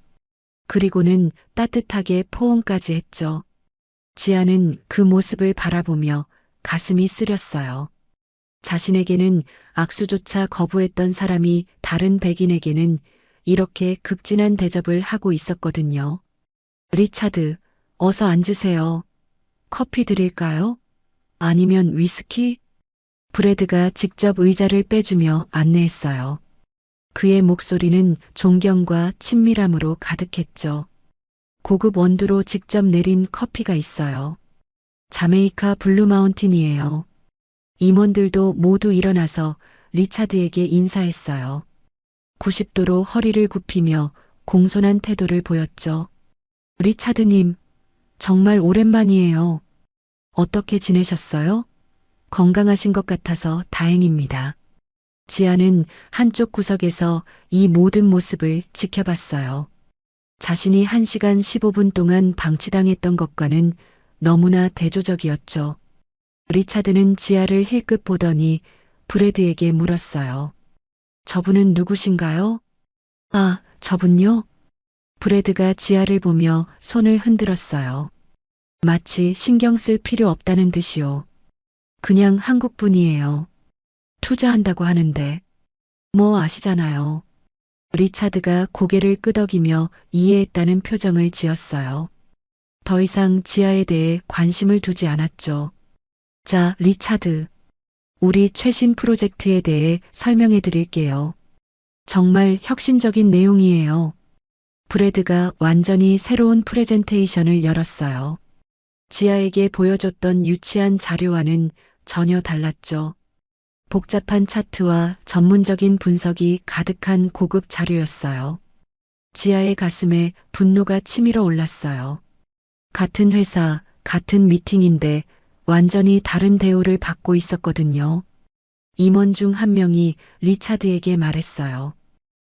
그리고는 따뜻하게 포옹까지 했죠. 지아는 그 모습을 바라보며 가슴이 쓰렸어요. 자신에게는 악수조차 거부했던 사람이 다른 백인에게는 이렇게 극진한 대접을 하고 있었거든요. 리차드, 어서 앉으세요. 커피 드릴까요? 아니면 위스키? 브래드가 직접 의자를 빼주며 안내했어요. 그의 목소리는 존경과 친밀함으로 가득했죠. 고급 원두로 직접 내린 커피가 있어요. 자메이카 블루 마운틴이에요. 임원들도 모두 일어나서 리차드에게 인사했어요. 90도로 허리를 굽히며 공손한 태도를 보였죠. 리차드님, 정말 오랜만이에요. 어떻게 지내셨어요? 건강하신 것 같아서 다행입니다. 지아는 한쪽 구석에서 이 모든 모습을 지켜봤어요. 자신이 1시간 15분 동안 방치당했던 것과는 너무나 대조적이었죠. 리차드는 지아를 힐끗 보더니 브래드에게 물었어요. 저분은 누구신가요? 아, 저분요? 브래드가 지아를 보며 손을 흔들었어요. 마치 신경 쓸 필요 없다는 듯이요. 그냥 한국 분이에요. 투자한다고 하는데. 뭐 아시잖아요. 리차드가 고개를 끄덕이며 이해했다는 표정을 지었어요. 더 이상 지아에 대해 관심을 두지 않았죠. 자, 리차드. 우리 최신 프로젝트에 대해 설명해 드릴게요. 정말 혁신적인 내용이에요. 브래드가 완전히 새로운 프레젠테이션을 열었어요. 지아에게 보여줬던 유치한 자료와는 전혀 달랐죠. 복잡한 차트와 전문적인 분석이 가득한 고급 자료였어요. 지아의 가슴에 분노가 치밀어 올랐어요. 같은 회사, 같은 미팅인데 완전히 다른 대우를 받고 있었거든요. 임원 중 한 명이 리차드에게 말했어요.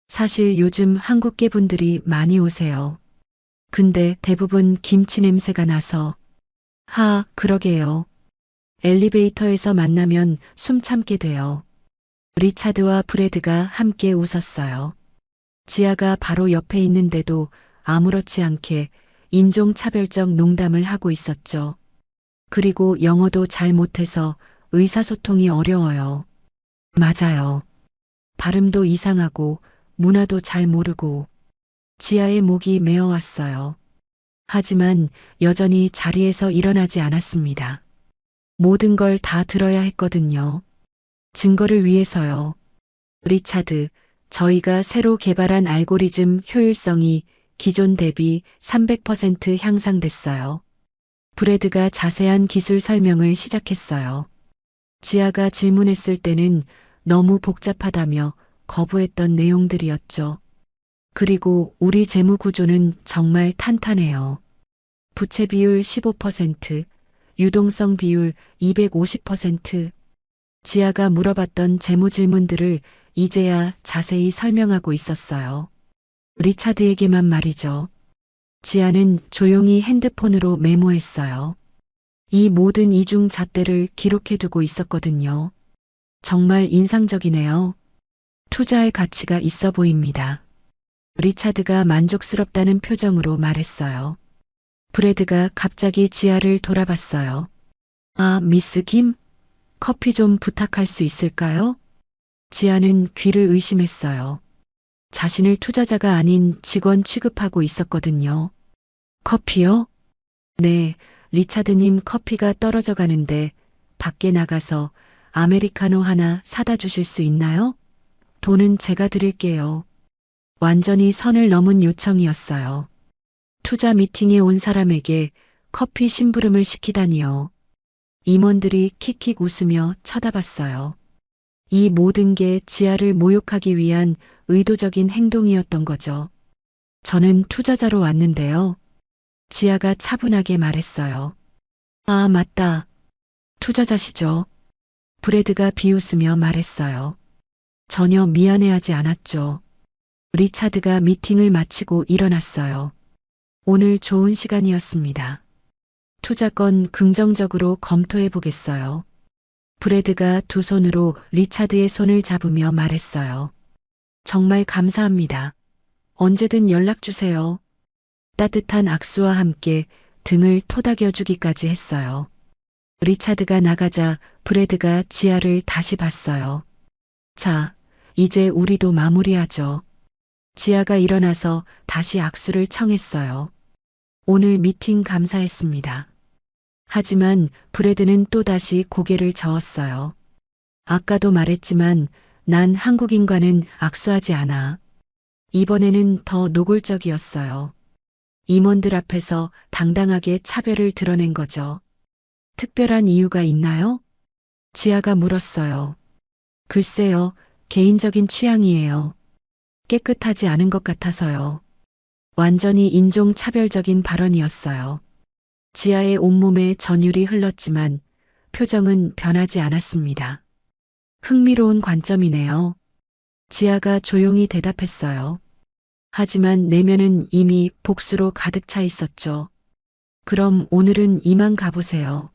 사실 요즘 한국계 분들이 많이 오세요. 근데 대부분 김치 냄새가 나서. 그러게요. 엘리베이터에서 만나면 숨 참게 돼요. 리차드와 브래드가 함께 웃었어요. 지아가 바로 옆에 있는데도 아무렇지 않게 인종차별적 농담을 하고 있었죠. 그리고 영어도 잘 못해서 의사소통이 어려워요. 맞아요. 발음도 이상하고 문화도 잘 모르고. 지아의 목이 메어왔어요. 하지만 여전히 자리에서 일어나지 않았습니다. 모든 걸 다 들어야 했거든요. 증거를 위해서요. 리차드, 저희가 새로 개발한 알고리즘 효율성이 기존 대비 300% 향상됐어요. 브래드가 자세한 기술 설명을 시작했어요. 지아가 질문했을 때는 너무 복잡하다며 거부했던 내용들이었죠. 그리고 우리 재무 구조는 정말 탄탄해요. 부채 비율 15%, 유동성 비율 250%. 지아가 물어봤던 재무 질문들을 이제야 자세히 설명하고 있었어요. 리차드에게만 말이죠. 지아는 조용히 핸드폰으로 메모했어요. 이 모든 이중 잣대를 기록해두고 있었거든요. 정말 인상적이네요. 투자할 가치가 있어 보입니다. 리차드가 만족스럽다는 표정으로 말했어요. 브래드가 갑자기 지아를 돌아봤어요. 미스 김? 커피 좀 부탁할 수 있을까요? 지아는 귀를 의심했어요. 자신을 투자자가 아닌 직원 취급하고 있었거든요. 커피요? 네, 리차드님 커피가 떨어져 가는데 밖에 나가서 아메리카노 하나 사다 주실 수 있나요? 돈은 제가 드릴게요. 완전히 선을 넘은 요청이었어요. 투자 미팅에 온 사람에게 커피 심부름을 시키다니요. 임원들이 킥킥 웃으며 쳐다봤어요. 이 모든 게 지아를 모욕하기 위한 의도적인 행동이었던 거죠. 저는 투자자로 왔는데요. 지아가 차분하게 말했어요. 맞다. 투자자시죠. 브래드가 비웃으며 말했어요. 전혀 미안해하지 않았죠. 리차드가 미팅을 마치고 일어났어요. 오늘 좋은 시간이었습니다. 투자건 긍정적으로 검토해 보겠어요. 브래드가 두 손으로 리차드의 손을 잡으며 말했어요. 정말 감사합니다. 언제든 연락 주세요. 따뜻한 악수와 함께 등을 토닥여 주기까지 했어요. 리차드가 나가자 브래드가 지아를 다시 봤어요. 자, 이제 우리도 마무리하죠. 지아가 일어나서 다시 악수를 청했어요. 오늘 미팅 감사했습니다. 하지만 브래드는 또다시 고개를 저었어요. 아까도 말했지만 난 한국인과는 악수하지 않아. 이번에는 더 노골적이었어요. 임원들 앞에서 당당하게 차별을 드러낸 거죠. 특별한 이유가 있나요? 지아가 물었어요. 글쎄요, 개인적인 취향이에요. 깨끗하지 않은 것 같아서요. 완전히 인종차별적인 발언이었어요. 지아의 온몸에 전율이 흘렀지만 표정은 변하지 않았습니다. 흥미로운 관점이네요. 지아가 조용히 대답했어요. 하지만 내면은 이미 복수로 가득 차 있었죠. 그럼 오늘은 이만 가보세요.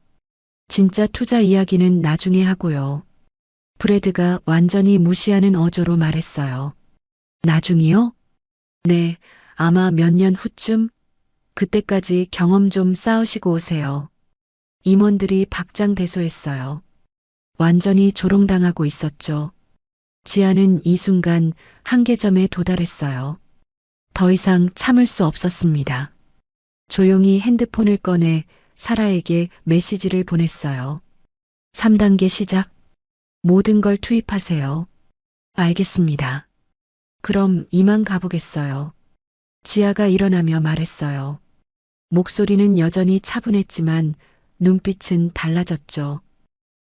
진짜 투자 이야기는 나중에 하고요. 브래드가 완전히 무시하는 어조로 말했어요. 나중이요? 네, 아마 몇 년 후쯤? 그때까지 경험 좀 쌓으시고 오세요. 임원들이 박장대소했어요. 완전히 조롱당하고 있었죠. 지아는 이 순간 한계점에 도달했어요. 더 이상 참을 수 없었습니다. 조용히 핸드폰을 꺼내 사라에게 메시지를 보냈어요. 3단계 시작. 모든 걸 투입하세요. 알겠습니다. 그럼 이만 가보겠어요. 지아가 일어나며 말했어요. 목소리는 여전히 차분했지만 눈빛은 달라졌죠.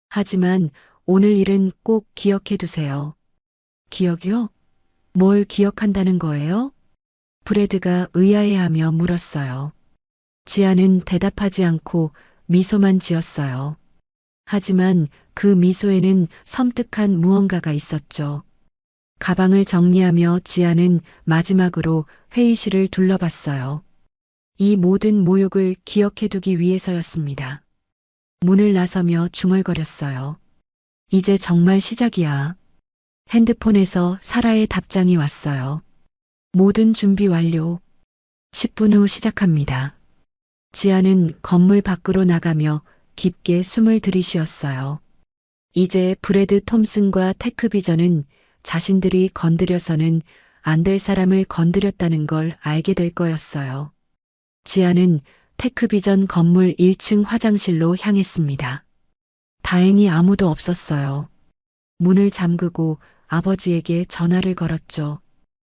하지만 오늘 일은 꼭 기억해 두세요. 기억이요? 뭘 기억한다는 거예요? 브래드가 의아해하며 물었어요. 지아는 대답하지 않고 미소만 지었어요. 하지만 그 미소에는 섬뜩한 무언가가 있었죠. 가방을 정리하며 지아는 마지막으로 회의실을 둘러봤어요. 이 모든 모욕을 기억해두기 위해서였습니다. 문을 나서며 중얼거렸어요. 이제 정말 시작이야. 핸드폰에서 사라의 답장이 왔어요. 모든 준비 완료. 10분 후 시작합니다. 지아는 건물 밖으로 나가며 깊게 숨을 들이쉬었어요. 이제 브래드 톰슨과 테크비전은 자신들이 건드려서는 안 될 사람을 건드렸다는 걸 알게 될 거였어요. 지아는 테크비전 건물 1층 화장실로 향했습니다. 다행히 아무도 없었어요. 문을 잠그고 아버지에게 전화를 걸었죠.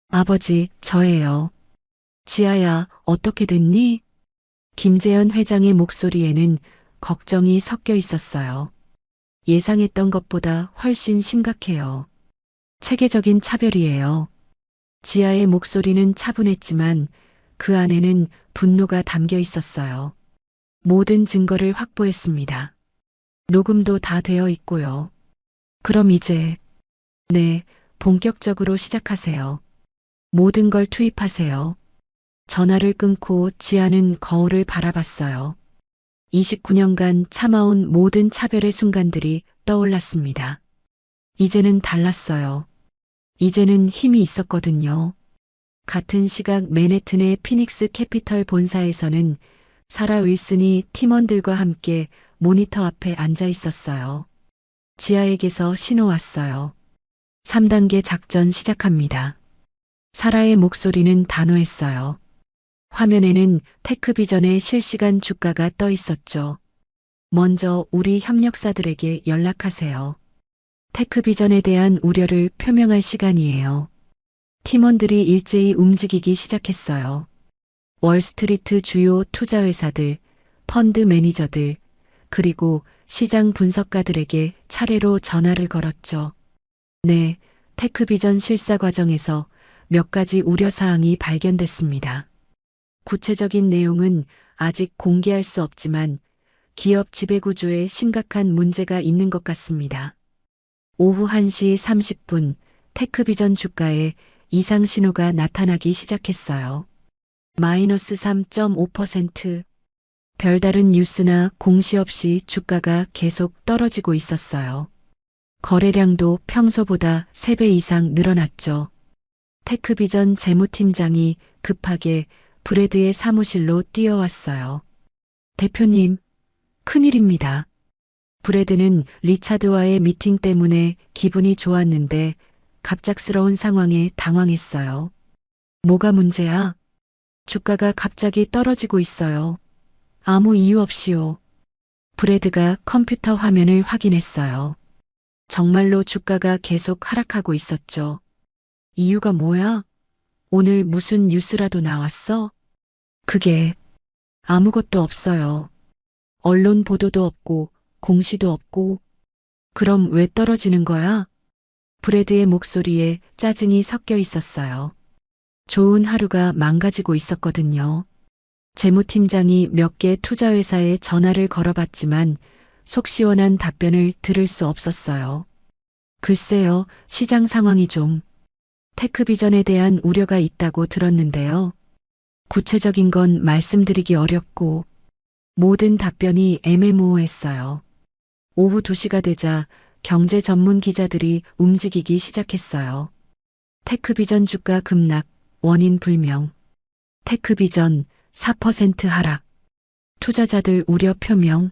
아버지, 저예요. 지아야, 어떻게 됐니? 김재현 회장의 목소리에는 걱정이 섞여 있었어요. 예상했던 것보다 훨씬 심각해요. 체계적인 차별이에요. 지아의 목소리는 차분했지만 그 안에는 분노가 담겨 있었어요. 모든 증거를 확보했습니다. 녹음도 다 되어 있고요. 그럼 이제, 네, 본격적으로 시작하세요. 모든 걸 투입하세요. 전화를 끊고 지아는 거울을 바라봤어요. 29년간 참아온 모든 차별의 순간들이 떠올랐습니다. 이제는 달랐어요. 이제는 힘이 있었거든요. 같은 시각 맨해튼의 피닉스 캐피털 본사에서는 사라 윌슨이 팀원들과 함께 모니터 앞에 앉아 있었어요. 지아에게서 신호 왔어요. 3단계 작전 시작합니다. 사라의 목소리는 단호했어요. 화면에는 테크비전의 실시간 주가가 떠 있었죠. 먼저 우리 협력사들에게 연락하세요. 테크비전에 대한 우려를 표명할 시간이에요. 팀원들이 일제히 움직이기 시작했어요. 월스트리트 주요 투자회사들, 펀드 매니저들, 그리고 시장 분석가들에게 차례로 전화를 걸었죠. 네, 테크비전 실사 과정에서 몇 가지 우려사항이 발견됐습니다. 구체적인 내용은 아직 공개할 수 없지만 기업 지배구조에 심각한 문제가 있는 것 같습니다. 오후 1시 30분 테크비전 주가에 이상 신호가 나타나기 시작했어요. 마이너스 3.5%. 별다른 뉴스나 공시 없이 주가가 계속 떨어지고 있었어요. 거래량도 평소보다 3배 이상 늘어났죠. 테크비전 재무팀장이 급하게 브래드의 사무실로 뛰어왔어요. 대표님, 큰일입니다. 브래드는 리차드와의 미팅 때문에 기분이 좋았는데 갑작스러운 상황에 당황했어요. 뭐가 문제야? 주가가 갑자기 떨어지고 있어요. 아무 이유 없이요. 브래드가 컴퓨터 화면을 확인했어요. 정말로 주가가 계속 하락하고 있었죠. 이유가 뭐야? 오늘 무슨 뉴스라도 나왔어? 그게 아무것도 없어요. 언론 보도도 없고 공시도 없고. 그럼 왜 떨어지는 거야? 브래드의 목소리에 짜증이 섞여 있었어요. 좋은 하루가 망가지고 있었거든요. 재무팀장이 몇 개 투자회사에 전화를 걸어봤지만 속 시원한 답변을 들을 수 없었어요. 글쎄요, 시장 상황이 좀 테크비전에 대한 우려가 있다고 들었는데요. 구체적인 건 말씀드리기 어렵고 모든 답변이 애매모호했어요. 오후 2시가 되자 경제 전문 기자들이 움직이기 시작했어요. 테크비전 주가 급락, 원인 불명. 테크비전 4% 하락. 투자자들 우려 표명.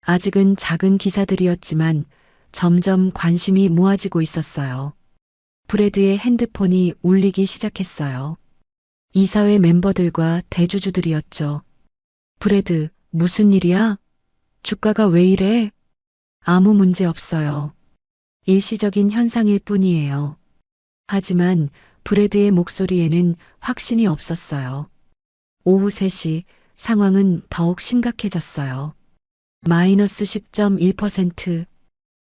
아직은 작은 기사들이었지만 점점 관심이 모아지고 있었어요. 브래드의 핸드폰이 울리기 시작했어요. 이사회 멤버들과 대주주들이었죠. 브래드, 무슨 일이야? 주가가 왜 이래? 아무 문제 없어요. 일시적인 현상일 뿐이에요. 하지만 브래드의 목소리에는 확신이 없었어요. 오후 3시 상황은 더욱 심각해졌어요. 마이너스 10.1%.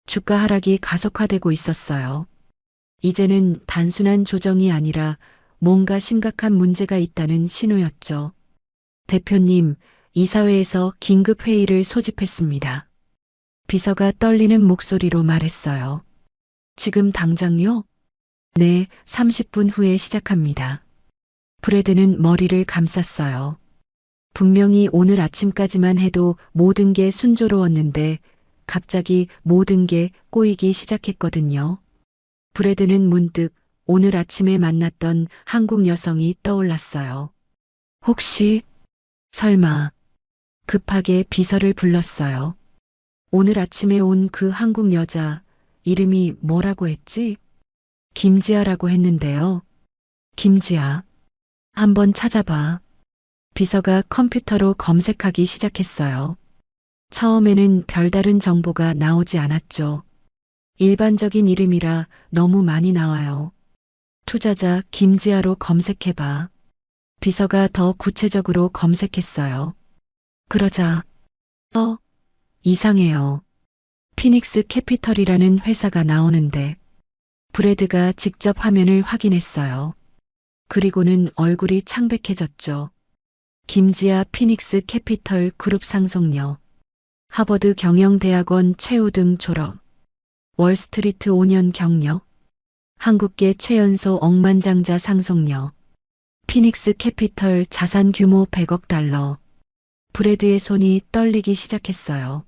주가 하락이 가속화되고 있었어요. 이제는 단순한 조정이 아니라 뭔가 심각한 문제가 있다는 신호였죠. 대표님, 이사회에서 긴급 회의를 소집했습니다. 비서가 떨리는 목소리로 말했어요. 지금 당장요? 네, 30분 후에 시작합니다. 브래드는 머리를 감쌌어요. 분명히 오늘 아침까지만 해도 모든 게 순조로웠는데 갑자기 모든 게 꼬이기 시작했거든요. 브래드는 문득 오늘 아침에 만났던 한국 여성이 떠올랐어요. 혹시, 설마, 급하게 비서를 불렀어요. 오늘 아침에 온 그 한국 여자, 이름이 뭐라고 했지? 김지아라고 했는데요. 김지아. 한번 찾아봐. 비서가 컴퓨터로 검색하기 시작했어요. 처음에는 별다른 정보가 나오지 않았죠. 일반적인 이름이라 너무 많이 나와요. 투자자 김지아로 검색해봐. 비서가 더 구체적으로 검색했어요. 그러자, 이상해요. 피닉스 캐피털이라는 회사가 나오는데, 브래드가 직접 화면을 확인했어요. 그리고는 얼굴이 창백해졌죠. 김지아 피닉스 캐피털 그룹 상속녀. 하버드 경영대학원 최우등 졸업. 월스트리트 5년 경력. 한국계 최연소 억만장자 상속녀. 피닉스 캐피털 자산 규모 100억 달러. 브래드의 손이 떨리기 시작했어요.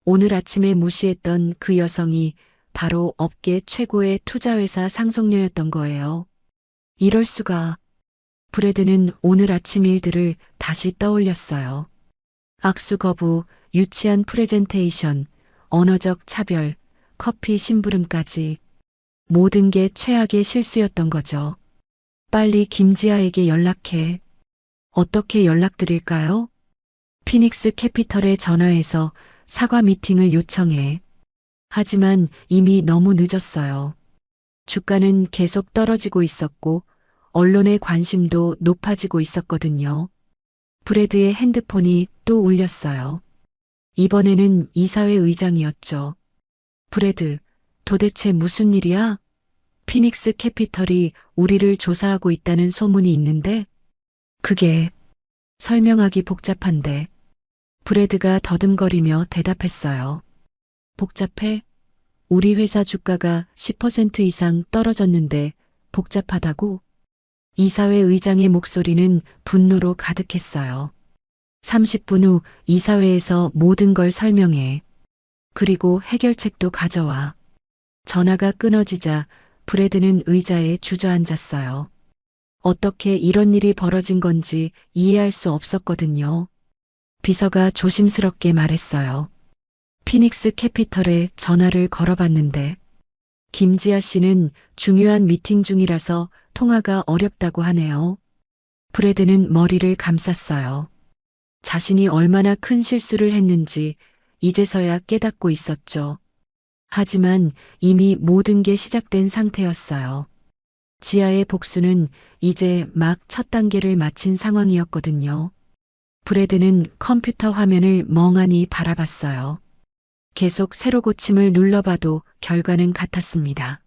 오늘 아침에 무시했던 그 여성이 바로 업계 최고의 투자회사 상속녀였던 거예요. 이럴 수가. 브래드는 오늘 아침 일들을 다시 떠올렸어요. 악수 거부, 유치한 프레젠테이션, 언어적 차별, 커피 심부름까지 모든 게 최악의 실수였던 거죠. 빨리 김지아에게 연락해. 어떻게 연락드릴까요? 피닉스 캐피털에 전화해서 사과 미팅을 요청해. 하지만 이미 너무 늦었어요. 주가는 계속 떨어지고 있었고 언론의 관심도 높아지고 있었거든요. 브래드의 핸드폰이 또 울렸어요. 이번에는 이사회 의장이었죠. 브래드, 도대체 무슨 일이야? 피닉스 캐피털이 우리를 조사하고 있다는 소문이 있는데? 그게 설명하기 복잡한데. 브래드가 더듬거리며 대답했어요. 복잡해? 우리 회사 주가가 10% 이상 떨어졌는데 복잡하다고? 이사회 의장의 목소리는 분노로 가득했어요. 30분 후 이사회에서 모든 걸 설명해. 그리고 해결책도 가져와. 전화가 끊어지자 브래드는 의자에 주저앉았어요. 어떻게 이런 일이 벌어진 건지 이해할 수 없었거든요. 비서가 조심스럽게 말했어요. 피닉스 캐피털에 전화를 걸어봤는데 김지아 씨는 중요한 미팅 중이라서 통화가 어렵다고 하네요. 브래드는 머리를 감쌌어요. 자신이 얼마나 큰 실수를 했는지 이제서야 깨닫고 있었죠. 하지만 이미 모든 게 시작된 상태였어요. 지아의 복수는 이제 막 첫 단계를 마친 상황이었거든요. 브래드는 컴퓨터 화면을 멍하니 바라봤어요. 계속 세로 고침을 눌러봐도 결과는 같았습니다.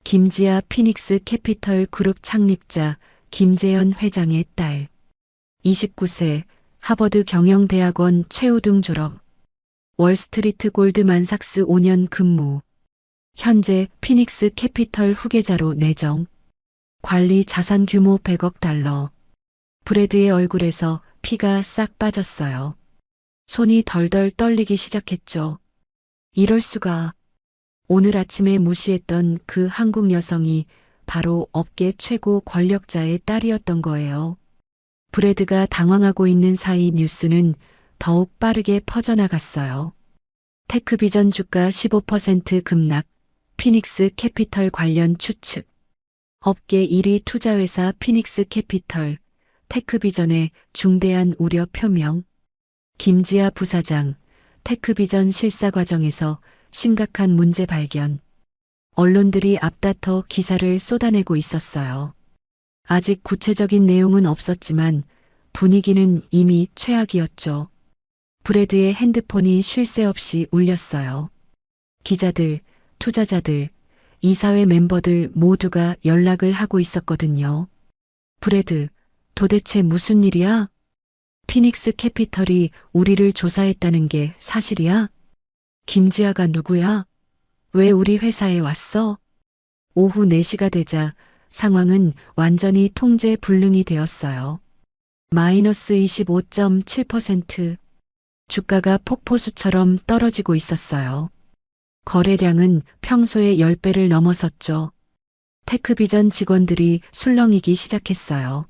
김지아 피닉스 캐피털 그룹 창립자 김재현 회장의 딸. 29세, 하버드 경영대학원 최우등 졸업. 월스트리트 골드만삭스 5년 근무. 현재 피닉스 캐피털 후계자로 내정. 관리 자산 규모 100억 달러. 브래드의 얼굴에서 피가 싹 빠졌어요. 손이 덜덜 떨리기 시작했죠. 이럴 수가. 오늘 아침에 무시했던 그 한국 여성이 바로 업계 최고 권력자의 딸이었던 거예요. 브래드가 당황하고 있는 사이 뉴스는 더욱 빠르게 퍼져나갔어요. 테크비전 주가 15% 급락, 피닉스 캐피털 관련 추측. 업계 1위 투자회사 피닉스 캐피털, 테크비전의 중대한 우려 표명. 김지아 부사장, 테크비전 실사 과정에서 심각한 문제 발견. 언론들이 앞다퉈 기사를 쏟아내고 있었어요. 아직 구체적인 내용은 없었지만 분위기는 이미 최악이었죠. 브래드의 핸드폰이 쉴 새 없이 울렸어요. 기자들, 투자자들, 이사회 멤버들 모두가 연락을 하고 있었거든요. 브래드, 도대체 무슨 일이야? 피닉스 캐피털이 우리를 조사했다는 게 사실이야? 김지아가 누구야? 왜 우리 회사에 왔어? 오후 4시가 되자 상황은 완전히 통제 불능이 되었어요. 마이너스 25.7%. 주가가 폭포수처럼 떨어지고 있었어요. 거래량은 평소의 10배를 넘어섰죠. 테크비전 직원들이 술렁이기 시작했어요.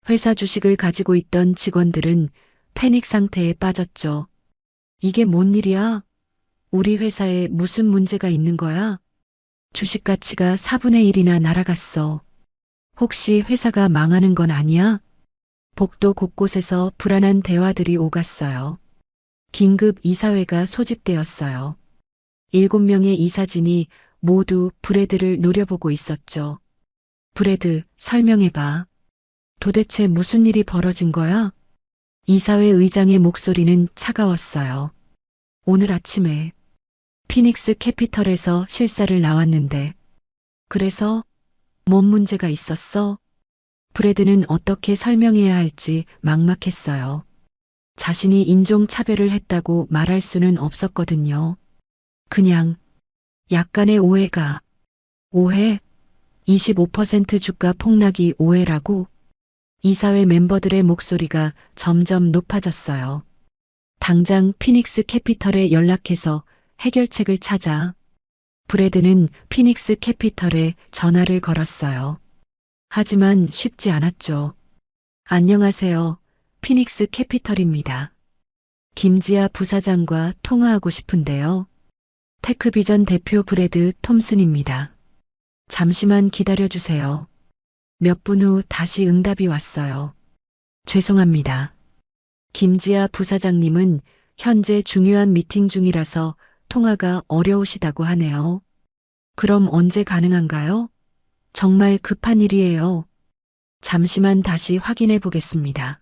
회사 주식을 가지고 있던 직원들은 패닉 상태에 빠졌죠. 이게 뭔 일이야? 우리 회사에 무슨 문제가 있는 거야? 주식 가치가 4분의 1이나 날아갔어. 혹시 회사가 망하는 건 아니야? 복도 곳곳에서 불안한 대화들이 오갔어요. 긴급 이사회가 소집되었어요. 7명의 이사진이 모두 브래드를 노려보고 있었죠. 브래드, 설명해봐. 도대체 무슨 일이 벌어진 거야? 이사회 의장의 목소리는 차가웠어요. 오늘 아침에 피닉스 캐피털에서 실사를 나왔는데. 그래서 뭔 문제가 있었어? 브래드는 어떻게 설명해야 할지 막막했어요. 자신이 인종차별을 했다고 말할 수는 없었거든요. 그냥 약간의 오해가. 오해? 25% 주가 폭락이 오해라고? 이사회 멤버들의 목소리가 점점 높아졌어요. 당장 피닉스 캐피털에 연락해서 해결책을 찾아. 브래드는 피닉스 캐피털에 전화를 걸었어요. 하지만 쉽지 않았죠. 안녕하세요. 피닉스 캐피털입니다. 김지아 부사장과 통화하고 싶은데요. 테크비전 대표 브래드 톰슨입니다. 잠시만 기다려주세요. 몇 분 후 다시 응답이 왔어요. 죄송합니다. 김지아 부사장님은 현재 중요한 미팅 중이라서 통화가 어려우시다고 하네요. 그럼 언제 가능한가요? 정말 급한 일이에요. 잠시만 다시 확인해 보겠습니다.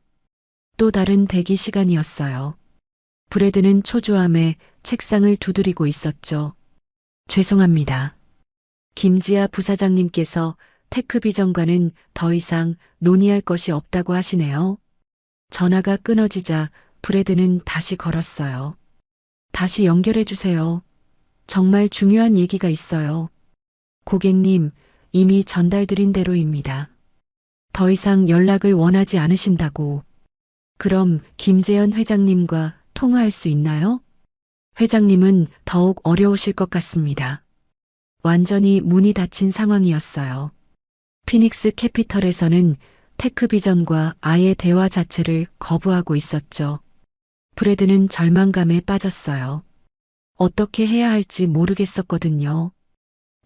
또 다른 대기 시간이었어요. 브래드는 초조함에 책상을 두드리고 있었죠. 죄송합니다. 김지아 부사장님께서 테크비전과는 더 이상 논의할 것이 없다고 하시네요. 전화가 끊어지자 브래드는 다시 걸었어요. 다시 연결해 주세요. 정말 중요한 얘기가 있어요. 고객님, 이미 전달드린 대로입니다. 더 이상 연락을 원하지 않으신다고. 그럼 김재현 회장님과 통화할 수 있나요? 회장님은 더욱 어려우실 것 같습니다. 완전히 문이 닫힌 상황이었어요. 피닉스 캐피털에서는 테크비전과 아예 대화 자체를 거부하고 있었죠. 브래드는 절망감에 빠졌어요. 어떻게 해야 할지 모르겠었거든요.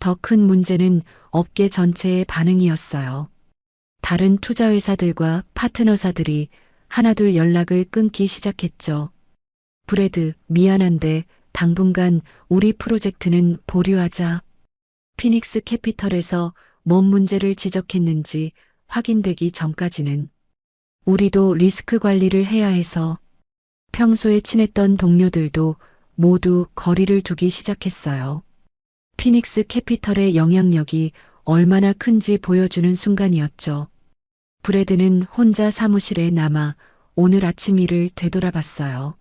더 큰 문제는 업계 전체의 반응이었어요. 다른 투자회사들과 파트너사들이 하나둘 연락을 끊기 시작했죠. 브래드, 미안한데 당분간 우리 프로젝트는 보류하자. 피닉스 캐피털에서 뭔 문제를 지적했는지 확인되기 전까지는. 우리도 리스크 관리를 해야 해서. 평소에 친했던 동료들도 모두 거리를 두기 시작했어요. 피닉스 캐피털의 영향력이 얼마나 큰지 보여주는 순간이었죠. 브래드는 혼자 사무실에 남아 오늘 아침 일을 되돌아봤어요.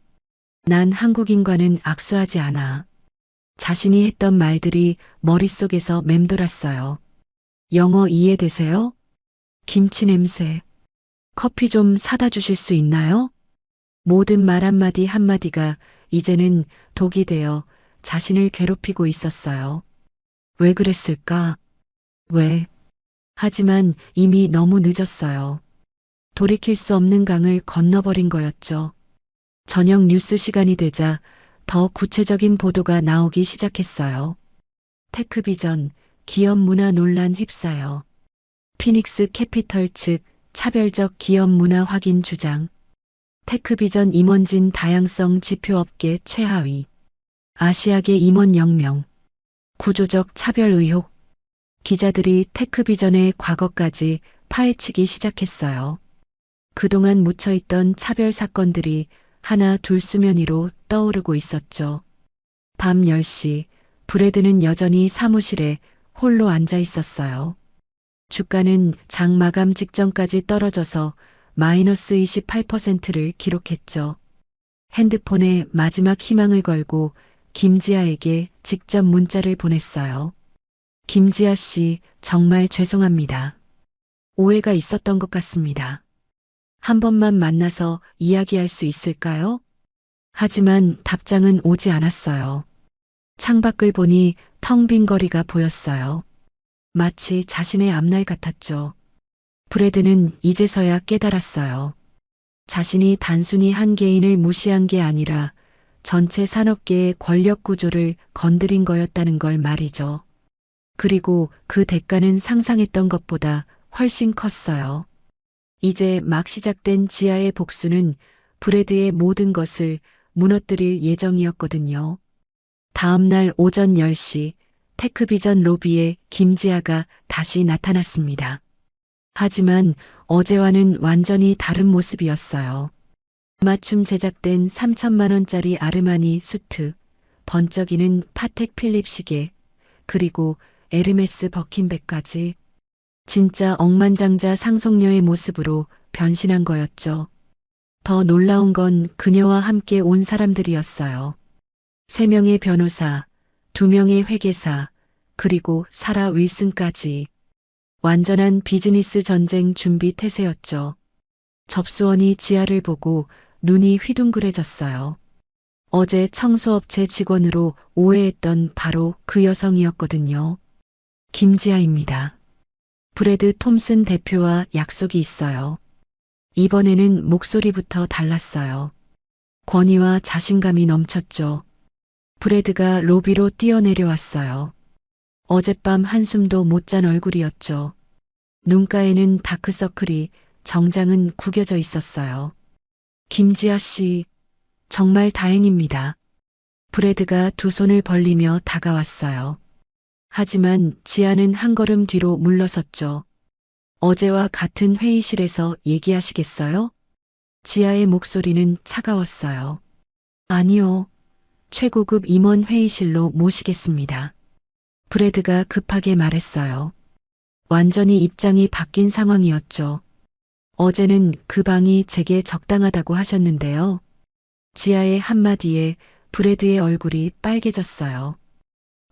난 한국인과는 악수하지 않아. 자신이 했던 말들이 머릿속에서 맴돌았어요. 영어 이해되세요? 김치 냄새. 커피 좀 사다 주실 수 있나요? 모든 말 한마디 한마디가 이제는 독이 되어 자신을 괴롭히고 있었어요. 왜 그랬을까? 왜? 하지만 이미 너무 늦었어요. 돌이킬 수 없는 강을 건너버린 거였죠. 저녁 뉴스 시간이 되자 더 구체적인 보도가 나오기 시작했어요. 테크비전, 기업 문화 논란 휩싸여. 피닉스 캐피털 측 차별적 기업 문화 확인 주장. 테크비전 임원진 다양성 지표업계 최하위. 아시아계 임원 0명. 구조적 차별 의혹. 기자들이 테크비전의 과거까지 파헤치기 시작했어요. 그동안 묻혀있던 차별 사건들이 하나 둘 수면 위로 떠오르고 있었죠. 밤 10시, 브래드는 여전히 사무실에 홀로 앉아 있었어요. 주가는 장 마감 직전까지 떨어져서 마이너스 28%를 기록했죠. 핸드폰에 마지막 희망을 걸고 김지아에게 직접 문자를 보냈어요. 김지아 씨, 정말 죄송합니다. 오해가 있었던 것 같습니다. 한 번만 만나서 이야기할 수 있을까요? 하지만 답장은 오지 않았어요. 창밖을 보니 텅 빈 거리가 보였어요. 마치 자신의 앞날 같았죠. 브래드는 이제서야 깨달았어요. 자신이 단순히 한 개인을 무시한 게 아니라 전체 산업계의 권력 구조를 건드린 거였다는 걸 말이죠. 그리고 그 대가는 상상했던 것보다 훨씬 컸어요. 이제 막 시작된 지하의 복수는 브래드의 모든 것을 무너뜨릴 예정이었거든요. 다음 날 오전 10시 테크비전 로비에 김지아가 다시 나타났습니다. 하지만 어제와는 완전히 다른 모습이었어요. 맞춤 제작된 3천만 원짜리 아르마니 수트, 번쩍이는 파텍 필립 시계, 그리고 에르메스 버킨백까지 진짜 억만장자 상속녀의 모습으로 변신한 거였죠. 더 놀라운 건 그녀와 함께 온 사람들이었어요. 3명의 변호사, 2명의 회계사, 그리고 사라 윌슨까지. 완전한 비즈니스 전쟁 준비 태세였죠. 접수원이 지하를 보고 눈이 휘둥그레졌어요. 어제 청소업체 직원으로 오해했던 바로 그 여성이었거든요. 김지아입니다. 브래드 톰슨 대표와 약속이 있어요. 이번에는 목소리부터 달랐어요. 권위와 자신감이 넘쳤죠. 브래드가 로비로 뛰어내려왔어요. 어젯밤 한숨도 못 잔 얼굴이었죠. 눈가에는 다크서클이, 정장은 구겨져 있었어요. 김지아 씨, 정말 다행입니다. 브래드가 두 손을 벌리며 다가왔어요. 하지만 지아는 한 걸음 뒤로 물러섰죠. 어제와 같은 회의실에서 얘기하시겠어요? 지아의 목소리는 차가웠어요. 아니요. 최고급 임원 회의실로 모시겠습니다. 브래드가 급하게 말했어요. 완전히 입장이 바뀐 상황이었죠. 어제는 그 방이 제게 적당하다고 하셨는데요. 지아의 한마디에 브래드의 얼굴이 빨개졌어요.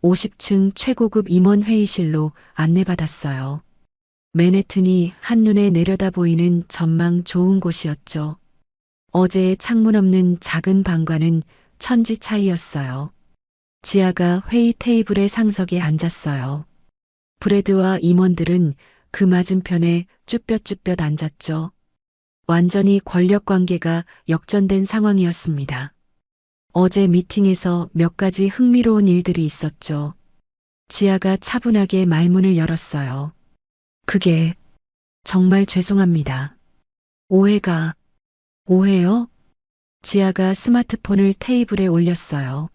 50층 최고급 임원 회의실로 안내받았어요. 맨해튼이 한눈에 내려다 보이는 전망 좋은 곳이었죠. 어제의 창문 없는 작은 방과는 천지 차이였어요. 지아가 회의 테이블의 상석에 앉았어요. 브래드와 임원들은 그 맞은편에 쭈뼛쭈뼛 앉았죠. 완전히 권력 관계가 역전된 상황이었습니다. 어제 미팅에서 몇 가지 흥미로운 일들이 있었죠. 지아가 차분하게 말문을 열었어요. 그게 정말 죄송합니다. 오해요? 지아가 스마트폰을 테이블에 올렸어요.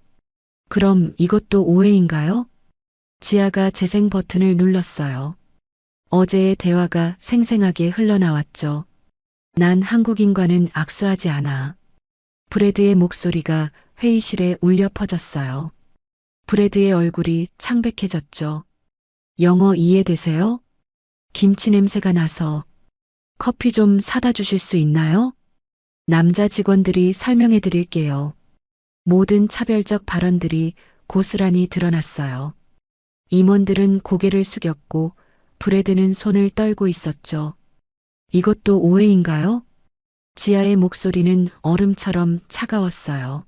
그럼 이것도 오해인가요? 지아가 재생 버튼을 눌렀어요. 어제의 대화가 생생하게 흘러나왔죠. 난 한국인과는 악수하지 않아. 브래드의 목소리가 회의실에 울려 퍼졌어요. 브래드의 얼굴이 창백해졌죠. 영어 이해되세요? 김치 냄새가 나서. 커피 좀 사다 주실 수 있나요? 남자 직원들이 설명해 드릴게요. 모든 차별적 발언들이 고스란히 드러났어요. 임원들은 고개를 숙였고 브래드는 손을 떨고 있었죠. 이것도 오해인가요? 지아의 목소리는 얼음처럼 차가웠어요.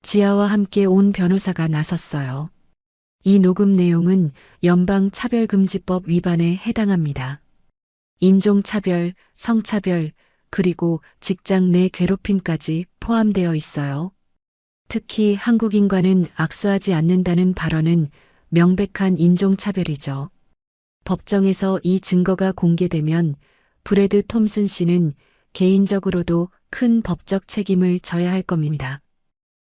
지아와 함께 온 변호사가 나섰어요. 이 녹음 내용은 연방차별금지법 위반에 해당합니다. 인종차별, 성차별, 그리고 직장 내 괴롭힘까지 포함되어 있어요. 특히 한국인과는 악수하지 않는다는 발언은 명백한 인종차별이죠. 법정에서 이 증거가 공개되면 브래드 톰슨 씨는 개인적으로도 큰 법적 책임을 져야 할 겁니다.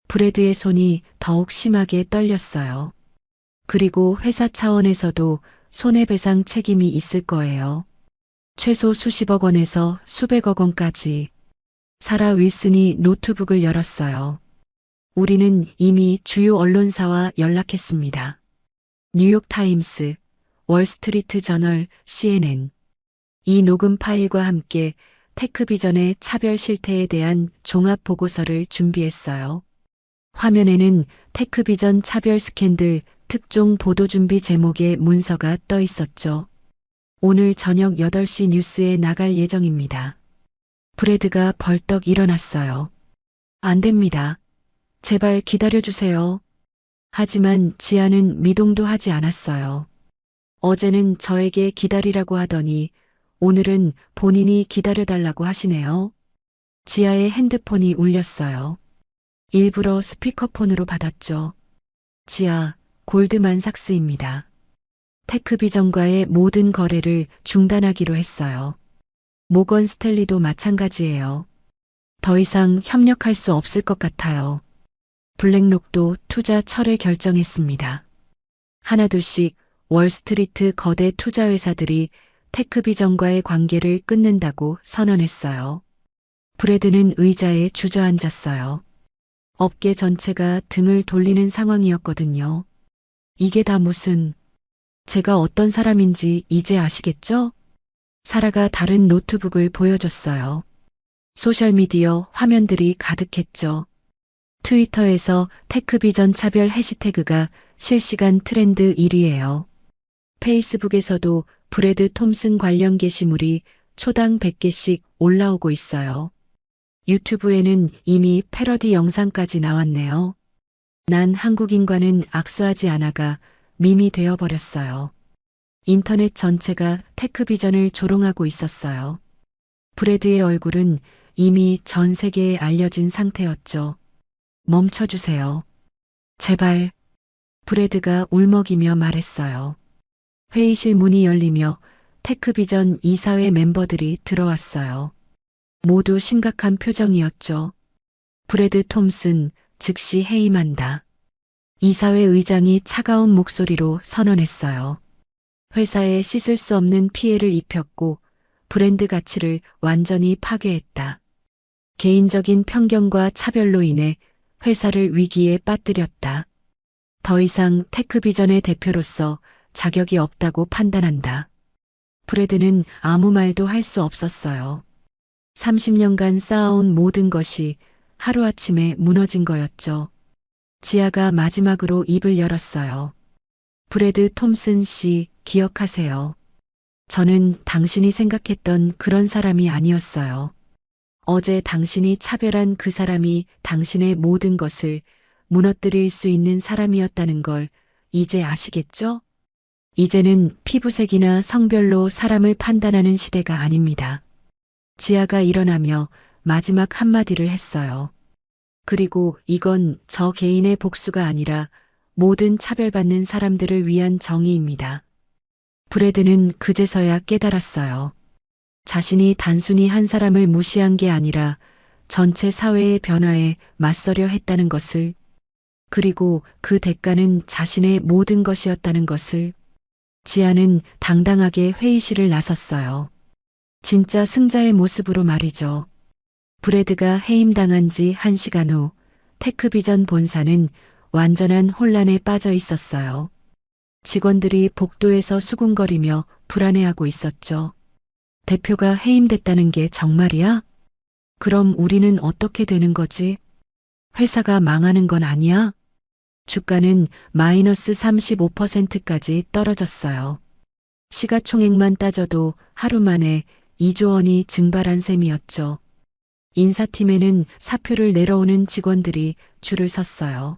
브래드의 손이 더욱 심하게 떨렸어요. 그리고 회사 차원에서도 손해배상 책임이 있을 거예요. 최소 수십억 원에서 수백억 원까지. 사라 윌슨이 노트북을 열었어요. 우리는 이미 주요 언론사와 연락했습니다. 뉴욕타임스, 월스트리트 저널, CNN. 이 녹음 파일과 함께 테크비전의 차별 실태에 대한 종합 보고서를 준비했어요. 화면에는 테크비전 차별 스캔들 특종 보도 준비 제목의 문서가 떠 있었죠. 오늘 저녁 8시 뉴스에 나갈 예정입니다. 브래드가 벌떡 일어났어요. 안 됩니다. 제발 기다려주세요. 하지만 지아는 미동도 하지 않았어요. 어제는 저에게 기다리라고 하더니 오늘은 본인이 기다려달라고 하시네요. 지아의 핸드폰이 울렸어요. 일부러 스피커폰으로 받았죠. 지아, 골드만삭스입니다. 테크비전과의 모든 거래를 중단하기로 했어요. 모건 스탠리도 마찬가지예요. 더 이상 협력할 수 없을 것 같아요. 블랙록도 투자 철회 결정했습니다. 하나둘씩 월스트리트 거대 투자 회사들이 테크비전과의 관계를 끊는다고 선언했어요. 브래드는 의자에 주저앉았어요. 업계 전체가 등을 돌리는 상황이었거든요. 이게 다 무슨... 제가 어떤 사람인지 이제 아시겠죠? 사라가 다른 노트북을 보여줬어요. 소셜미디어 화면들이 가득했죠. 트위터에서 테크비전 차별 해시태그가 실시간 트렌드 1위예요. 페이스북에서도 브래드 톰슨 관련 게시물이 초당 100개씩 올라오고 있어요. 유튜브에는 이미 패러디 영상까지 나왔네요. 난 한국인과는 악수하지 않아가 밈이 되어버렸어요. 인터넷 전체가 테크비전을 조롱하고 있었어요. 브래드의 얼굴은 이미 전 세계에 알려진 상태였죠. 멈춰주세요. 제발. 브래드가 울먹이며 말했어요. 회의실 문이 열리며 테크비전 이사회 멤버들이 들어왔어요. 모두 심각한 표정이었죠. 브래드 톰슨 즉시 해임한다. 이사회 의장이 차가운 목소리로 선언했어요. 회사에 씻을 수 없는 피해를 입혔고 브랜드 가치를 완전히 파괴했다. 개인적인 편견과 차별로 인해 회사를 위기에 빠뜨렸다. 더 이상 테크비전의 대표로서 자격이 없다고 판단한다. 브래드는 아무 말도 할 수 없었어요. 30년간 쌓아온 모든 것이 하루아침에 무너진 거였죠. 지아가 마지막으로 입을 열었어요. 브래드 톰슨 씨, 기억하세요. 저는 당신이 생각했던 그런 사람이 아니었어요. 어제 당신이 차별한 그 사람이 당신의 모든 것을 무너뜨릴 수 있는 사람이었다는 걸 이제 아시겠죠? 이제는 피부색이나 성별로 사람을 판단하는 시대가 아닙니다. 지아가 일어나며 마지막 한마디를 했어요. 그리고 이건 저 개인의 복수가 아니라 모든 차별받는 사람들을 위한 정의입니다. 브래드는 그제서야 깨달았어요. 자신이 단순히 한 사람을 무시한 게 아니라 전체 사회의 변화에 맞서려 했다는 것을, 그리고 그 대가는 자신의 모든 것이었다는 것을. 지아는 당당하게 회의실을 나섰어요. 진짜 승자의 모습으로 말이죠. 브래드가 해임당한 지 1시간 후 테크비전 본사는 완전한 혼란에 빠져 있었어요. 직원들이 복도에서 수군거리며 불안해하고 있었죠. 대표가 해임됐다는 게 정말이야? 그럼 우리는 어떻게 되는 거지? 회사가 망하는 건 아니야? 주가는 마이너스 35%까지 떨어졌어요. 시가총액만 따져도 하루 만에 2조 원이 증발한 셈이었죠. 인사팀에는 사표를 내려오는 직원들이 줄을 섰어요.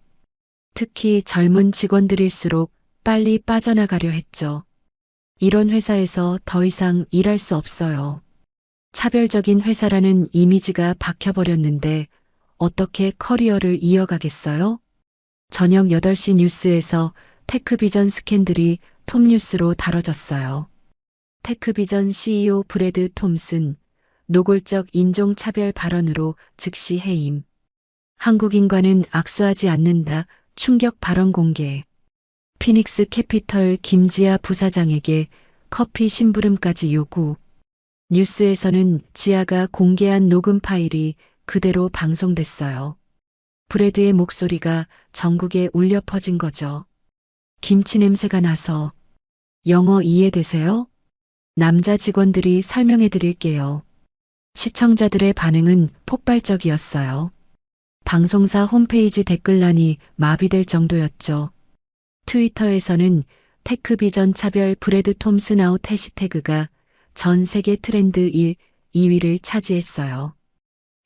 특히 젊은 직원들일수록 빨리 빠져나가려 했죠. 이런 회사에서 더 이상 일할 수 없어요. 차별적인 회사라는 이미지가 박혀버렸는데 어떻게 커리어를 이어가겠어요? 저녁 8시 뉴스에서 테크비전 스캔들이 톱뉴스로 다뤄졌어요. 테크비전 CEO 브래드 톰슨, 노골적 인종차별 발언으로 즉시 해임. 한국인과는 악수하지 않는다, 충격 발언 공개. 피닉스 캐피털 김지아 부사장에게 커피 심부름까지 요구. 뉴스에서는 지아가 공개한 녹음 파일이 그대로 방송됐어요. 브래드의 목소리가 전국에 울려 퍼진 거죠. 김치 냄새가 나서. 영어 이해되세요? 남자 직원들이 설명해 드릴게요. 시청자들의 반응은 폭발적이었어요. 방송사 홈페이지 댓글란이 마비될 정도였죠. 트위터에서는 테크비전 차별 브래드 톰슨 아웃 해시태그가 전 세계 트렌드 1, 2위를 차지했어요.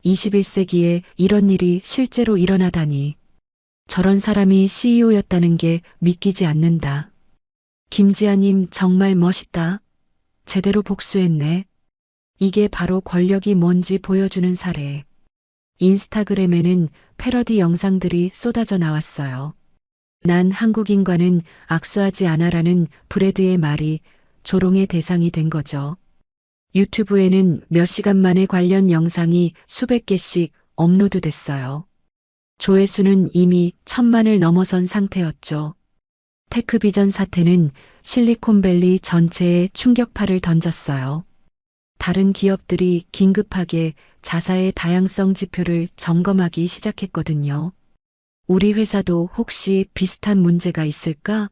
21세기에 이런 일이 실제로 일어나다니. 저런 사람이 CEO였다는 게 믿기지 않는다. 김지아님 정말 멋있다. 제대로 복수했네. 이게 바로 권력이 뭔지 보여주는 사례. 인스타그램에는 패러디 영상들이 쏟아져 나왔어요. 난 한국인과는 악수하지 않아라는 브래드의 말이 조롱의 대상이 된 거죠. 유튜브에는 몇 시간 만에 관련 영상이 수백 개씩 업로드됐어요. 조회수는 이미 1,000만을 넘어선 상태였죠. 테크비전 사태는 실리콘밸리 전체에 충격파를 던졌어요. 다른 기업들이 긴급하게 자사의 다양성 지표를 점검하기 시작했거든요. 우리 회사도 혹시 비슷한 문제가 있을까?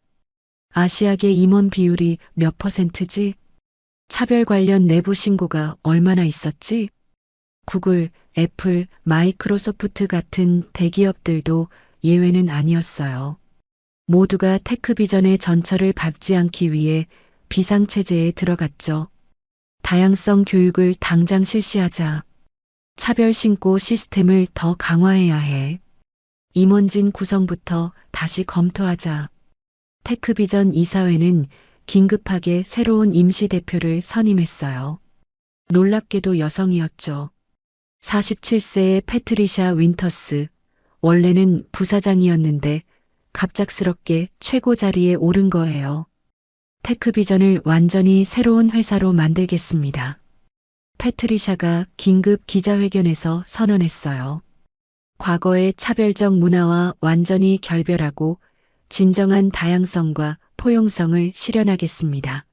아시아계 임원 비율이 몇 %지? 차별 관련 내부 신고가 얼마나 있었지? 구글, 애플, 마이크로소프트 같은 대기업들도 예외는 아니었어요. 모두가 테크비전의 전철을 밟지 않기 위해 비상체제에 들어갔죠. 다양성 교육을 당장 실시하자. 차별 신고 시스템을 더 강화해야 해. 임원진 구성부터 다시 검토하자. 테크비전 이사회는 긴급하게 새로운 임시대표를 선임했어요. 놀랍게도 여성이었죠. 47세의 패트리샤 윈터스, 원래는 부사장이었는데 갑작스럽게 최고 자리에 오른 거예요. 테크비전을 완전히 새로운 회사로 만들겠습니다. 패트리샤가 긴급 기자회견에서 선언했어요. 과거의 차별적 문화와 완전히 결별하고 진정한 다양성과 포용성을 실현하겠습니다.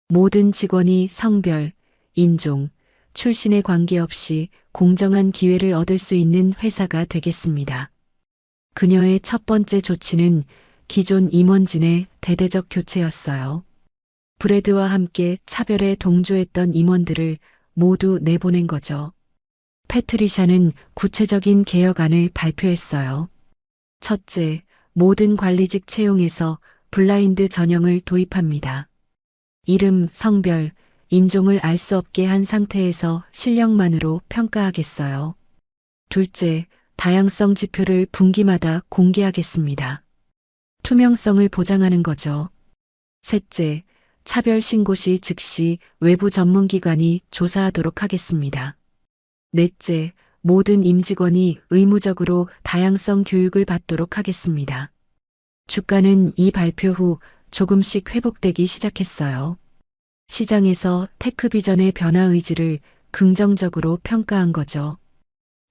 모든 직원이 성별, 인종, 출신에 관계없이 공정한 기회를 얻을 수 있는 회사가 되겠습니다. 그녀의 첫 번째 조치는 기존 임원진의 대대적 교체였어요. 브래드와 함께 차별에 동조했던 임원들을 모두 내보낸 거죠. 패트리샤는 구체적인 개혁안을 발표했어요. 첫째, 모든 관리직 채용에서 블라인드 전형을 도입합니다. 이름, 성별, 인종을 알 수 없게 한 상태에서 실력만으로 평가하겠어요. 둘째, 다양성 지표를 분기마다 공개하겠습니다. 투명성을 보장하는 거죠. 셋째, 차별 신고 시 즉시 외부 전문기관이 조사하도록 하겠습니다. 넷째, 모든 임직원이 의무적으로 다양성 교육을 받도록 하겠습니다. 주가는 이 발표 후 조금씩 회복되기 시작했어요. 시장에서 테크비전의 변화 의지를 긍정적으로 평가한 거죠.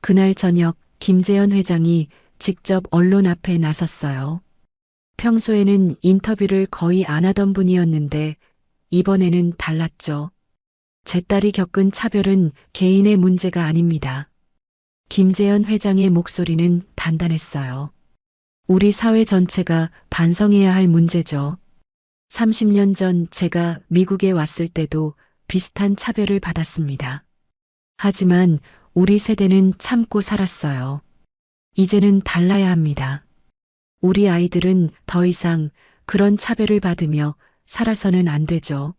그날 저녁 김재현 회장이 직접 언론 앞에 나섰어요. 평소에는 인터뷰를 거의 안 하던 분이었는데 이번에는 달랐죠. 제 딸이 겪은 차별은 개인의 문제가 아닙니다. 김재현 회장의 목소리는 단단했어요. 우리 사회 전체가 반성해야 할 문제죠. 30년 전 제가 미국에 왔을 때도 비슷한 차별을 받았습니다. 하지만 우리 세대는 참고 살았어요. 이제는 달라야 합니다. 우리 아이들은 더 이상 그런 차별을 받으며 살아서는 안 되죠.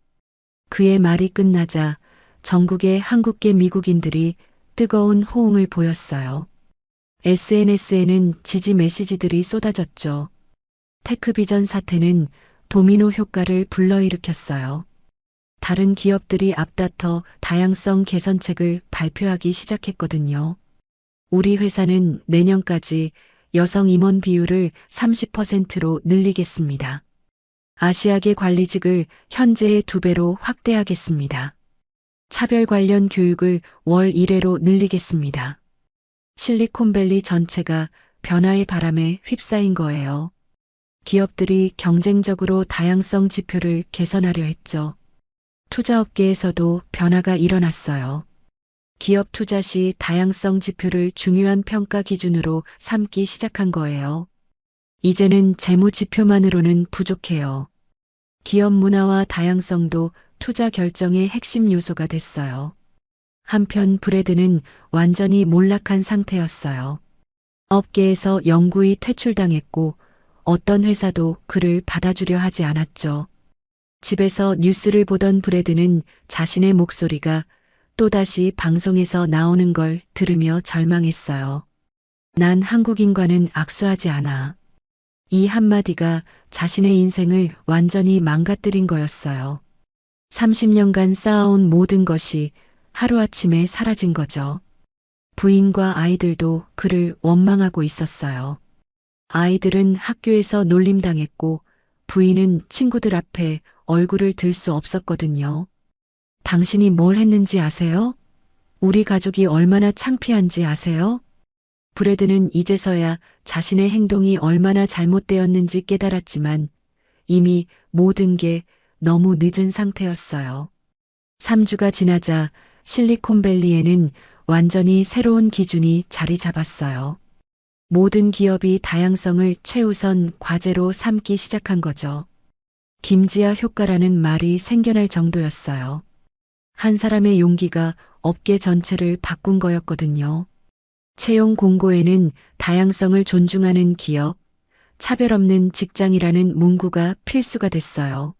그의 말이 끝나자 전국의 한국계 미국인들이 뜨거운 호응을 보였어요. SNS에는 지지 메시지들이 쏟아졌죠. 테크비전 사태는 도미노 효과를 불러일으켰어요. 다른 기업들이 앞다퉈 다양성 개선책을 발표하기 시작했거든요. 우리 회사는 내년까지 여성 임원 비율을 30%로 늘리겠습니다. 아시아계 관리직을 현재의 2배로 확대하겠습니다. 차별 관련 교육을 월 1회로 늘리겠습니다. 실리콘밸리 전체가 변화의 바람에 휩싸인 거예요. 기업들이 경쟁적으로 다양성 지표를 개선하려 했죠. 투자업계에서도 변화가 일어났어요. 기업 투자 시 다양성 지표를 중요한 평가 기준으로 삼기 시작한 거예요. 이제는 재무 지표만으로는 부족해요. 기업 문화와 다양성도 투자 결정의 핵심 요소가 됐어요. 한편 브래드는 완전히 몰락한 상태였어요. 업계에서 영구히 퇴출당했고 어떤 회사도 그를 받아주려 하지 않았죠. 집에서 뉴스를 보던 브래드는 자신의 목소리가 또다시 방송에서 나오는 걸 들으며 절망했어요. 난 한국인과는 악수하지 않아. 이 한마디가 자신의 인생을 완전히 망가뜨린 거였어요. 30년간 쌓아온 모든 것이 하루아침에 사라진 거죠. 부인과 아이들도 그를 원망하고 있었어요. 아이들은 학교에서 놀림당했고 부인은 친구들 앞에 얼굴을 들 수 없었거든요. 당신이 뭘 했는지 아세요? 우리 가족이 얼마나 창피한지 아세요? 브래드는 이제서야 자신의 행동이 얼마나 잘못되었는지 깨달았지만 이미 모든 게 너무 늦은 상태였어요. 3주가 지나자 실리콘밸리에는 완전히 새로운 기준이 자리 잡았어요. 모든 기업이 다양성을 최우선 과제로 삼기 시작한 거죠. 김지아 효과라는 말이 생겨날 정도였어요. 한 사람의 용기가 업계 전체를 바꾼 거였거든요. 채용 공고에는 다양성을 존중하는 기업, 차별 없는 직장이라는 문구가 필수가 됐어요.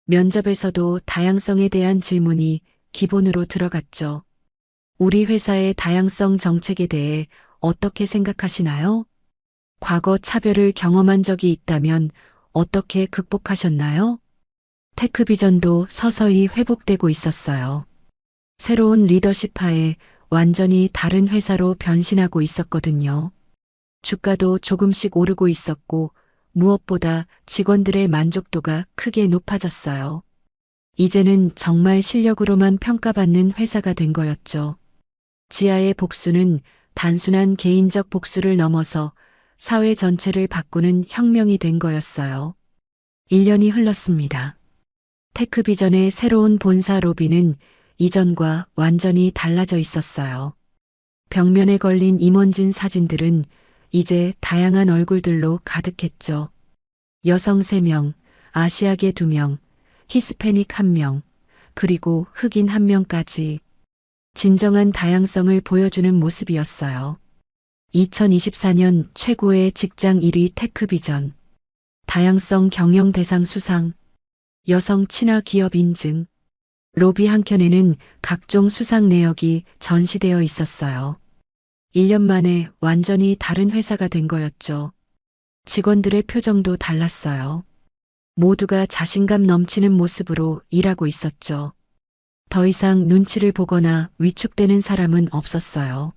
면접에서도 다양성에 대한 질문이 기본으로 들어갔죠. 우리 회사의 다양성 정책에 대해 어떻게 생각하시나요? 과거 차별을 경험한 적이 있다면 어떻게 극복하셨나요? 테크비전도 서서히 회복되고 있었어요. 새로운 리더십 하에 완전히 다른 회사로 변신하고 있었거든요. 주가도 조금씩 오르고 있었고 무엇보다 직원들의 만족도가 크게 높아졌어요. 이제는 정말 실력으로만 평가받는 회사가 된 거였죠. 지하의 복수는 단순한 개인적 복수를 넘어서 사회 전체를 바꾸는 혁명이 된 거였어요. 1년이 흘렀습니다. 테크비전의 새로운 본사 로비는 이전과 완전히 달라져 있었어요. 벽면에 걸린 임원진 사진들은 이제 다양한 얼굴들로 가득했죠. 여성 3명, 아시아계 2명, 히스패닉 1명, 그리고 흑인 1명까지 진정한 다양성을 보여주는 모습이었어요. 2024년 최고의 직장 1위 테크비전, 다양성 경영 대상 수상, 여성 친화 기업 인증, 로비 한켠에는 각종 수상 내역이 전시되어 있었어요. 1년 만에 완전히 다른 회사가 된 거였죠. 직원들의 표정도 달랐어요. 모두가 자신감 넘치는 모습으로 일하고 있었죠. 더 이상 눈치를 보거나 위축되는 사람은 없었어요.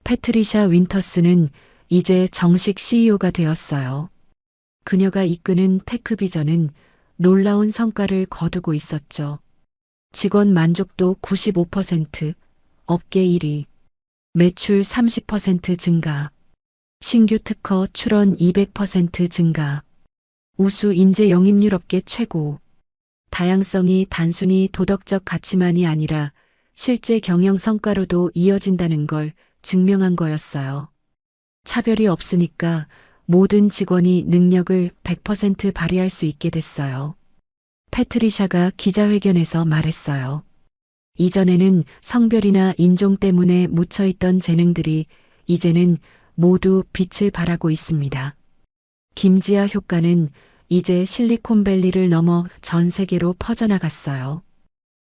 패트리샤 윈터스는 이제 정식 CEO가 되었어요. 그녀가 이끄는 테크비전은 놀라운 성과를 거두고 있었죠. 직원 만족도 95%, 업계 1위, 매출 30% 증가, 신규 특허 출원 200% 증가, 우수 인재 영입률 업계 최고. 다양성이 단순히 도덕적 가치만이 아니라 실제 경영 성과로도 이어진다는 걸 증명한 거였어요. 차별이 없으니까 모든 직원이 능력을 100% 발휘할 수 있게 됐어요. 패트리샤가 기자회견에서 말했어요. 이전에는 성별이나 인종 때문에 묻혀있던 재능들이 이제는 모두 빛을 발하고 있습니다. 김지아 효과는 이제 실리콘밸리를 넘어 전 세계로 퍼져나갔어요.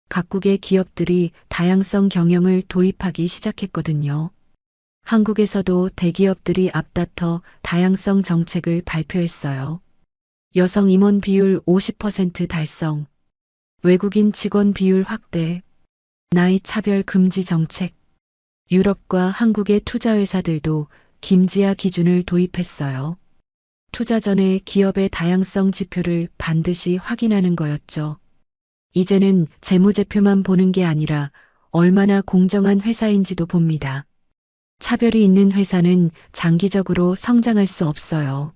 각국의 기업들이 다양성 경영을 도입하기 시작했거든요. 한국에서도 대기업들이 앞다퉈 다양성 정책을 발표했어요. 여성 임원 비율 50% 달성, 외국인 직원 비율 확대, 나이 차별 금지 정책, 유럽과 한국의 투자회사들도 김지아 기준을 도입했어요. 투자 전에 기업의 다양성 지표를 반드시 확인하는 거였죠. 이제는 재무제표만 보는 게 아니라 얼마나 공정한 회사인지도 봅니다. 차별이 있는 회사는 장기적으로 성장할 수 없어요.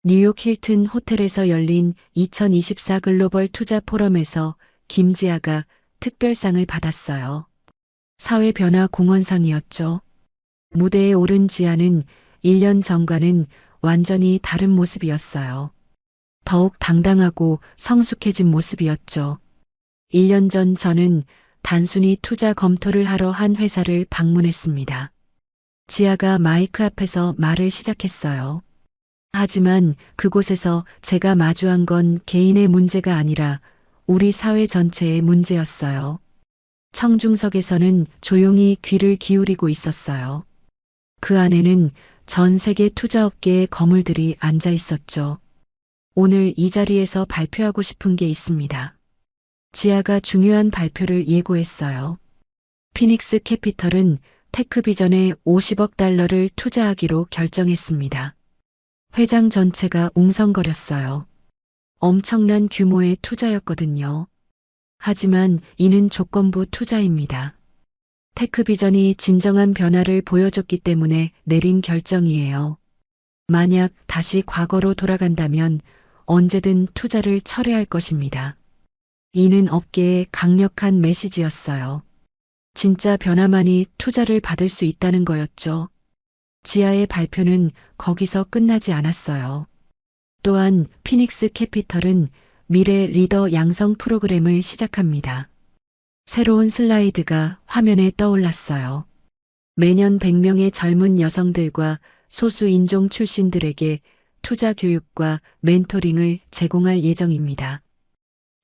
뉴욕 힐튼 호텔에서 열린 2024 글로벌 투자 포럼에서 김지아가 특별상을 받았어요. 사회변화 공헌상이었죠. 무대에 오른 지아는 1년 전과는 완전히 다른 모습이었어요. 더욱 당당하고 성숙해진 모습이었죠. 1년 전 저는 단순히 투자 검토를 하러 한 회사를 방문했습니다. 지아가 마이크 앞에서 말을 시작했어요. 하지만 그곳에서 제가 마주한 건 개인의 문제가 아니라 우리 사회 전체의 문제였어요. 청중석에서는 조용히 귀를 기울이고 있었어요. 그 안에는 전 세계 투자업계의 거물들이 앉아 있었죠. 오늘 이 자리에서 발표하고 싶은 게 있습니다. 지아가 중요한 발표를 예고했어요. 피닉스 캐피털은 테크비전에 50억 달러를 투자하기로 결정했습니다. 회장 전체가 웅성거렸어요. 엄청난 규모의 투자였거든요. 하지만 이는 조건부 투자입니다. 테크비전이 진정한 변화를 보여줬기 때문에 내린 결정이에요. 만약 다시 과거로 돌아간다면 언제든 투자를 철회할 것입니다. 이는 업계의 강력한 메시지였어요. 진짜 변화만이 투자를 받을 수 있다는 거였죠. 지아의 발표는 거기서 끝나지 않았어요. 또한 피닉스 캐피털은 미래 리더 양성 프로그램을 시작합니다. 새로운 슬라이드가 화면에 떠올랐어요. 매년 100명의 젊은 여성들과 소수 인종 출신들에게 투자 교육과 멘토링을 제공할 예정입니다.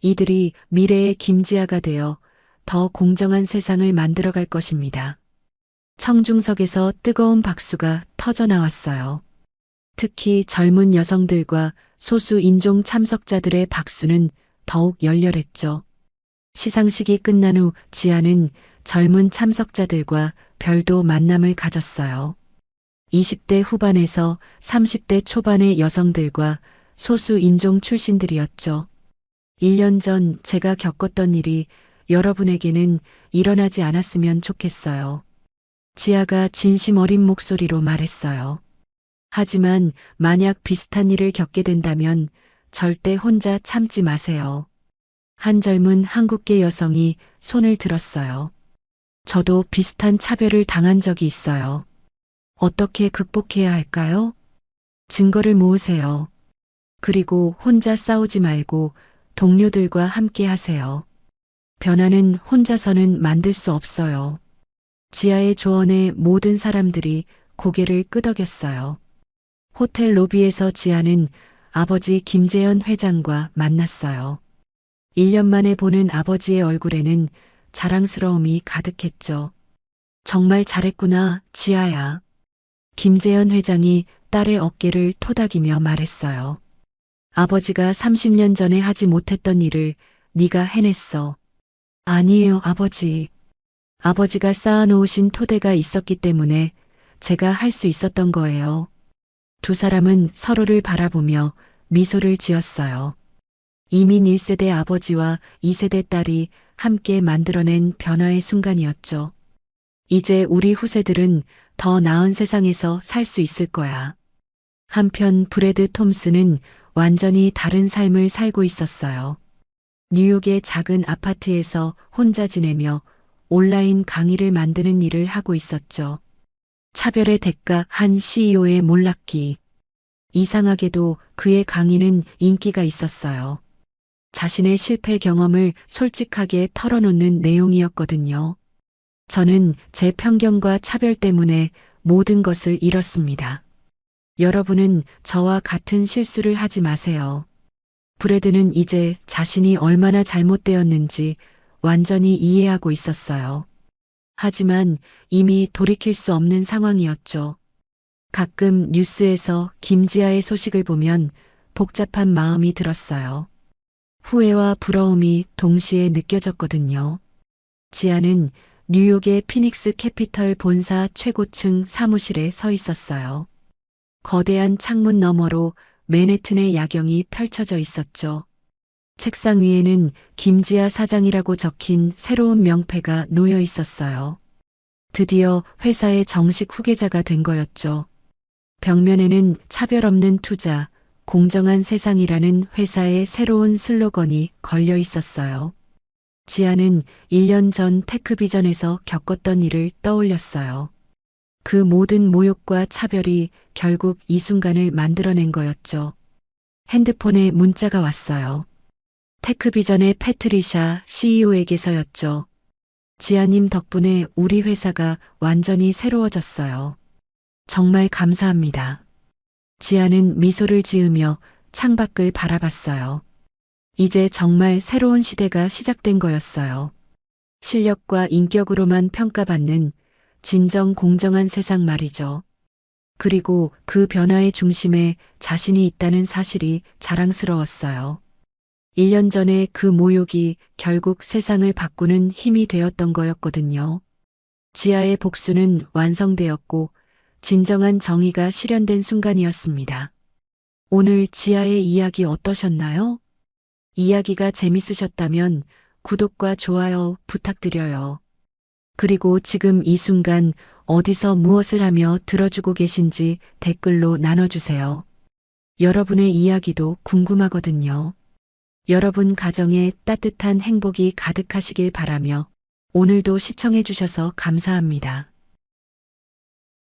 이들이 미래의 김지아가 되어 더 공정한 세상을 만들어갈 것입니다. 청중석에서 뜨거운 박수가 터져 나왔어요. 특히 젊은 여성들과 소수 인종 참석자들의 박수는 더욱 열렬했죠. 시상식이 끝난 후 지아는 젊은 참석자들과 별도 만남을 가졌어요. 20대 후반에서 30대 초반의 여성들과 소수 인종 출신들이었죠. 1년 전 제가 겪었던 일이 여러분에게는 일어나지 않았으면 좋겠어요. 지아가 진심 어린 목소리로 말했어요. 하지만 만약 비슷한 일을 겪게 된다면 절대 혼자 참지 마세요. 한 젊은 한국계 여성이 손을 들었어요. 저도 비슷한 차별을 당한 적이 있어요. 어떻게 극복해야 할까요? 증거를 모으세요. 그리고 혼자 싸우지 말고 동료들과 함께 하세요. 변화는 혼자서는 만들 수 없어요. 지아의 조언에 모든 사람들이 고개를 끄덕였어요. 호텔 로비에서 지아는 아버지 김재현 회장과 만났어요. 1년 만에 보는 아버지의 얼굴에는 자랑스러움이 가득했죠. 정말 잘했구나, 지아야. 김재현 회장이 딸의 어깨를 토닥이며 말했어요. 아버지가 30년 전에 하지 못했던 일을 네가 해냈어. 아니에요, 아버지. 아버지가 쌓아놓으신 토대가 있었기 때문에 제가 할 수 있었던 거예요. 두 사람은 서로를 바라보며 미소를 지었어요. 이민 1세대 아버지와 2세대 딸이 함께 만들어낸 변화의 순간이었죠. 이제 우리 후세들은 더 나은 세상에서 살 수 있을 거야. 한편 브래드 톰슨은 완전히 다른 삶을 살고 있었어요. 뉴욕의 작은 아파트에서 혼자 지내며 온라인 강의를 만드는 일을 하고 있었죠. 차별의 대가 한 CEO의 몰락기. 이상하게도 그의 강의는 인기가 있었어요. 자신의 실패 경험을 솔직하게 털어놓는 내용이었거든요. 저는 제 편견과 차별 때문에 모든 것을 잃었습니다. 여러분은 저와 같은 실수를 하지 마세요. 브래드는 이제 자신이 얼마나 잘못되었는지 완전히 이해하고 있었어요. 하지만 이미 돌이킬 수 없는 상황이었죠. 가끔 뉴스에서 김지아의 소식을 보면 복잡한 마음이 들었어요. 후회와 부러움이 동시에 느껴졌거든요. 지아는 뉴욕의 피닉스 캐피털 본사 최고층 사무실에 서 있었어요. 거대한 창문 너머로 맨해튼의 야경이 펼쳐져 있었죠. 책상 위에는 김지아 사장이라고 적힌 새로운 명패가 놓여 있었어요. 드디어 회사의 정식 후계자가 된 거였죠. 벽면에는 차별 없는 투자, 공정한 세상이라는 회사의 새로운 슬로건이 걸려 있었어요. 지아는 1년 전 테크비전에서 겪었던 일을 떠올렸어요. 그 모든 모욕과 차별이 결국 이 순간을 만들어낸 거였죠. 핸드폰에 문자가 왔어요. 테크비전의 패트리샤 CEO에게서였죠. 지아님 덕분에 우리 회사가 완전히 새로워졌어요. 정말 감사합니다. 지아는 미소를 지으며 창밖을 바라봤어요. 이제 정말 새로운 시대가 시작된 거였어요. 실력과 인격으로만 평가받는 진정 공정한 세상 말이죠. 그리고 그 변화의 중심에 자신이 있다는 사실이 자랑스러웠어요. 1년 전에 그 모욕이 결국 세상을 바꾸는 힘이 되었던 거였거든요. 지아의 복수는 완성되었고 진정한 정의가 실현된 순간이었습니다. 오늘 지아의 이야기 어떠셨나요? 이야기가 재밌으셨다면 구독과 좋아요 부탁드려요. 그리고 지금 이 순간 어디서 무엇을 하며 들어주고 계신지 댓글로 나눠주세요. 여러분의 이야기도 궁금하거든요. 여러분 가정에 따뜻한 행복이 가득하시길 바라며 오늘도 시청해주셔서 감사합니다.